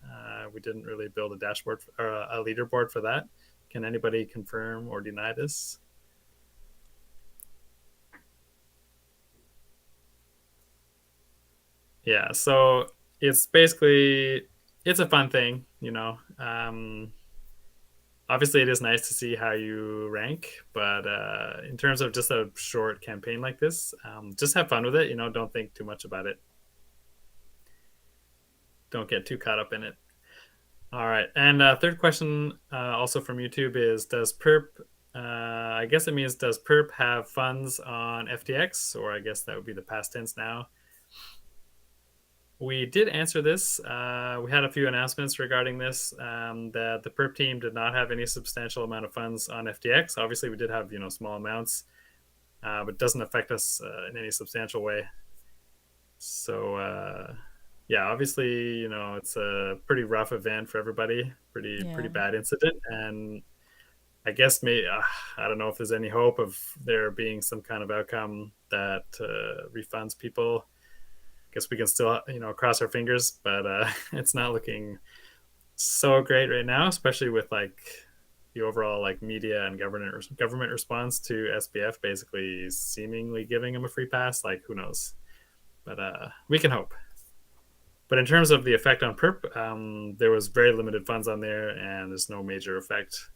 S2: we didn't really build a dashboard or a leaderboard for that. Can anybody confirm or deny this? Yeah, so it's basically, it's a fun thing, obviously it is nice to see how you rank, but in terms of just a short campaign like this, just have fun with it, don't think too much about it. Don't get too caught up in it. All right, and third question also from YouTube is, does Perp, I guess it means, does Perp have funds on FTX? Or I guess that would be the past tense now. We did answer this. We had a few announcements regarding this, that the Perp team did not have any substantial amount of funds on FTX. Obviously, we did have small amounts, but it doesn't affect us in any substantial way. So yeah, obviously, it's a pretty rough event for everybody. Pretty bad incident, and I guess I don't know if there's any hope of there being some kind of outcome that refunds people. Guess we can still, cross our fingers, but it's not looking so great right now, especially with like the overall like media and government response to SBF basically seemingly giving him a free pass. Like, who knows? But we can hope. But in terms of the effect on Perp, there was very limited funds on there, and there's no major effect.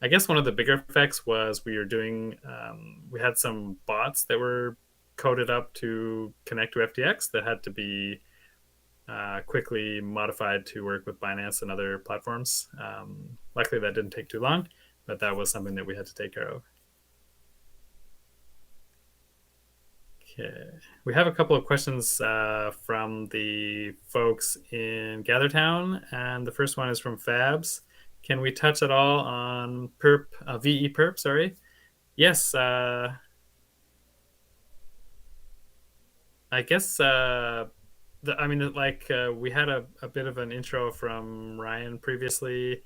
S2: I guess one of the bigger effects was we had some bots that were coded up to connect to FTX that had to be quickly modified to work with Binance and other platforms. Luckily, that didn't take too long, but that was something that we had to take care of. Okay, we have a couple of questions from the folks in GatherTown, and the first one is from Fabs. Can we touch at all on Perp, VE Perp? Sorry. Yes. I guess we had a bit of an intro from Ryan previously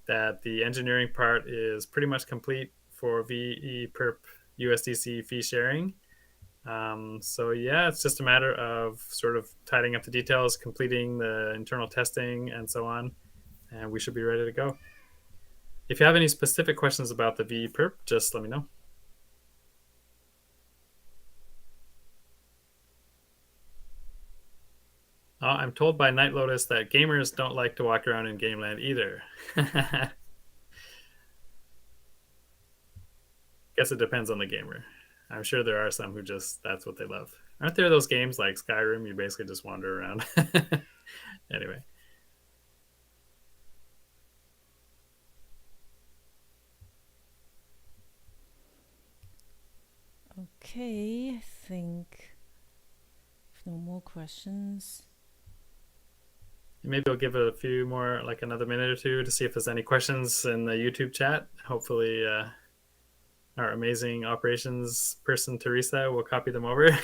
S2: that the engineering part is pretty much complete for VE Perp USDC fee sharing. So yeah, it's just a matter of sort of tidying up the details, completing the internal testing and so on, and we should be ready to go. If you have any specific questions about the VE Perp, just let me know. I'm told by Night Lotus that gamers don't like to walk around in Gameland either. Guess it depends on the gamer. I'm sure there are some who that's what they love. Aren't there those games like Skyrim? You basically just wander around. Anyway.
S1: Okay, I think if no more questions.
S2: Maybe we'll give it a few more, like another minute or two, to see if there's any questions in the YouTube chat. Hopefully, our amazing operations person, Teresa, will copy them over.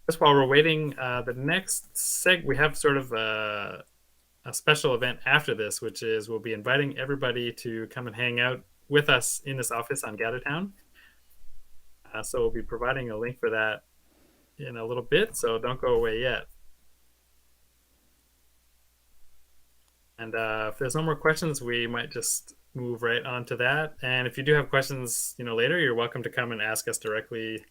S2: Just while we're waiting, the next we have sort of a special event after this, which is we'll be inviting everybody to come and hang out with us in this office on GatherTown. So we'll be providing a link for that in a little bit, so don't go away yet. And if there's no more questions, we might just move right on to that. And if you do have questions, later, you're welcome to come and ask us directly.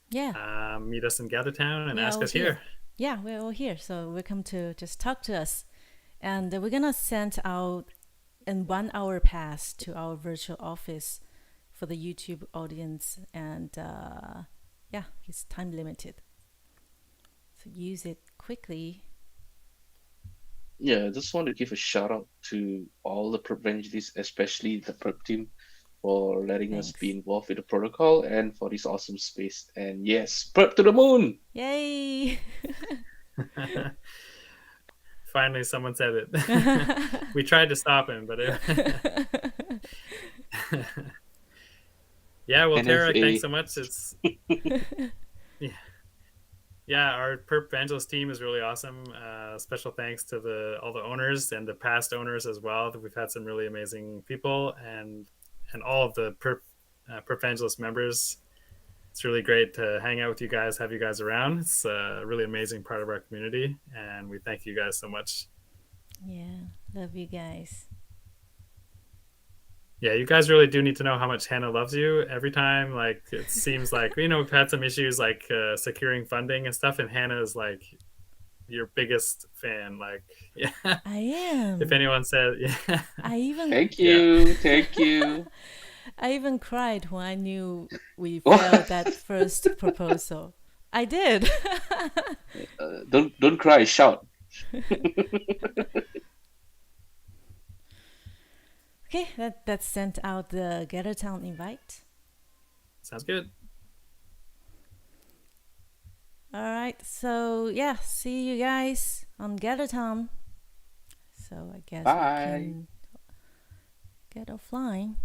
S1: Yeah.
S2: Meet us in GatherTown and ask us here.
S1: Yeah, we're all here, so welcome to just talk to us. And we're gonna send out a 1 hour pass to our virtual office for the YouTube audience, and yeah, it's time limited, so use it quickly.
S19: Yeah, I just want to give a shout out to all the Perpvangelists, especially the Perp team, for letting us be involved with the protocol and for this awesome space. And yes, Perp to the moon!
S1: Yay!
S2: Finally, someone said it. We tried to stop him, but yeah. Well, Terrarekt, thanks so much. It's yeah, our Perpvangelist team is really awesome. Special thanks to all the owners and the past owners as well. We've had some really amazing people, and all of the Perpvangelist members. It's really great to hang out with you guys, have you guys around. It's a really amazing part of our community, and we thank you guys so much.
S1: Yeah, love you guys.
S2: Yeah, you guys really do need to know how much Hannah loves you. Every time, like, it seems like, we've had some issues like securing funding and stuff, and Hannah is like your biggest fan. Like, yeah.
S1: I am.
S2: If anyone says, yeah.
S1: I even
S19: Thank you.
S1: I even cried when I knew we failed that first proposal. I did.
S19: Don't cry, shout.
S1: Okay, that sent out the GatherTown invite.
S2: Sounds good.
S1: All right, so yeah, see you guys on GatherTown. So I guess we can get offline.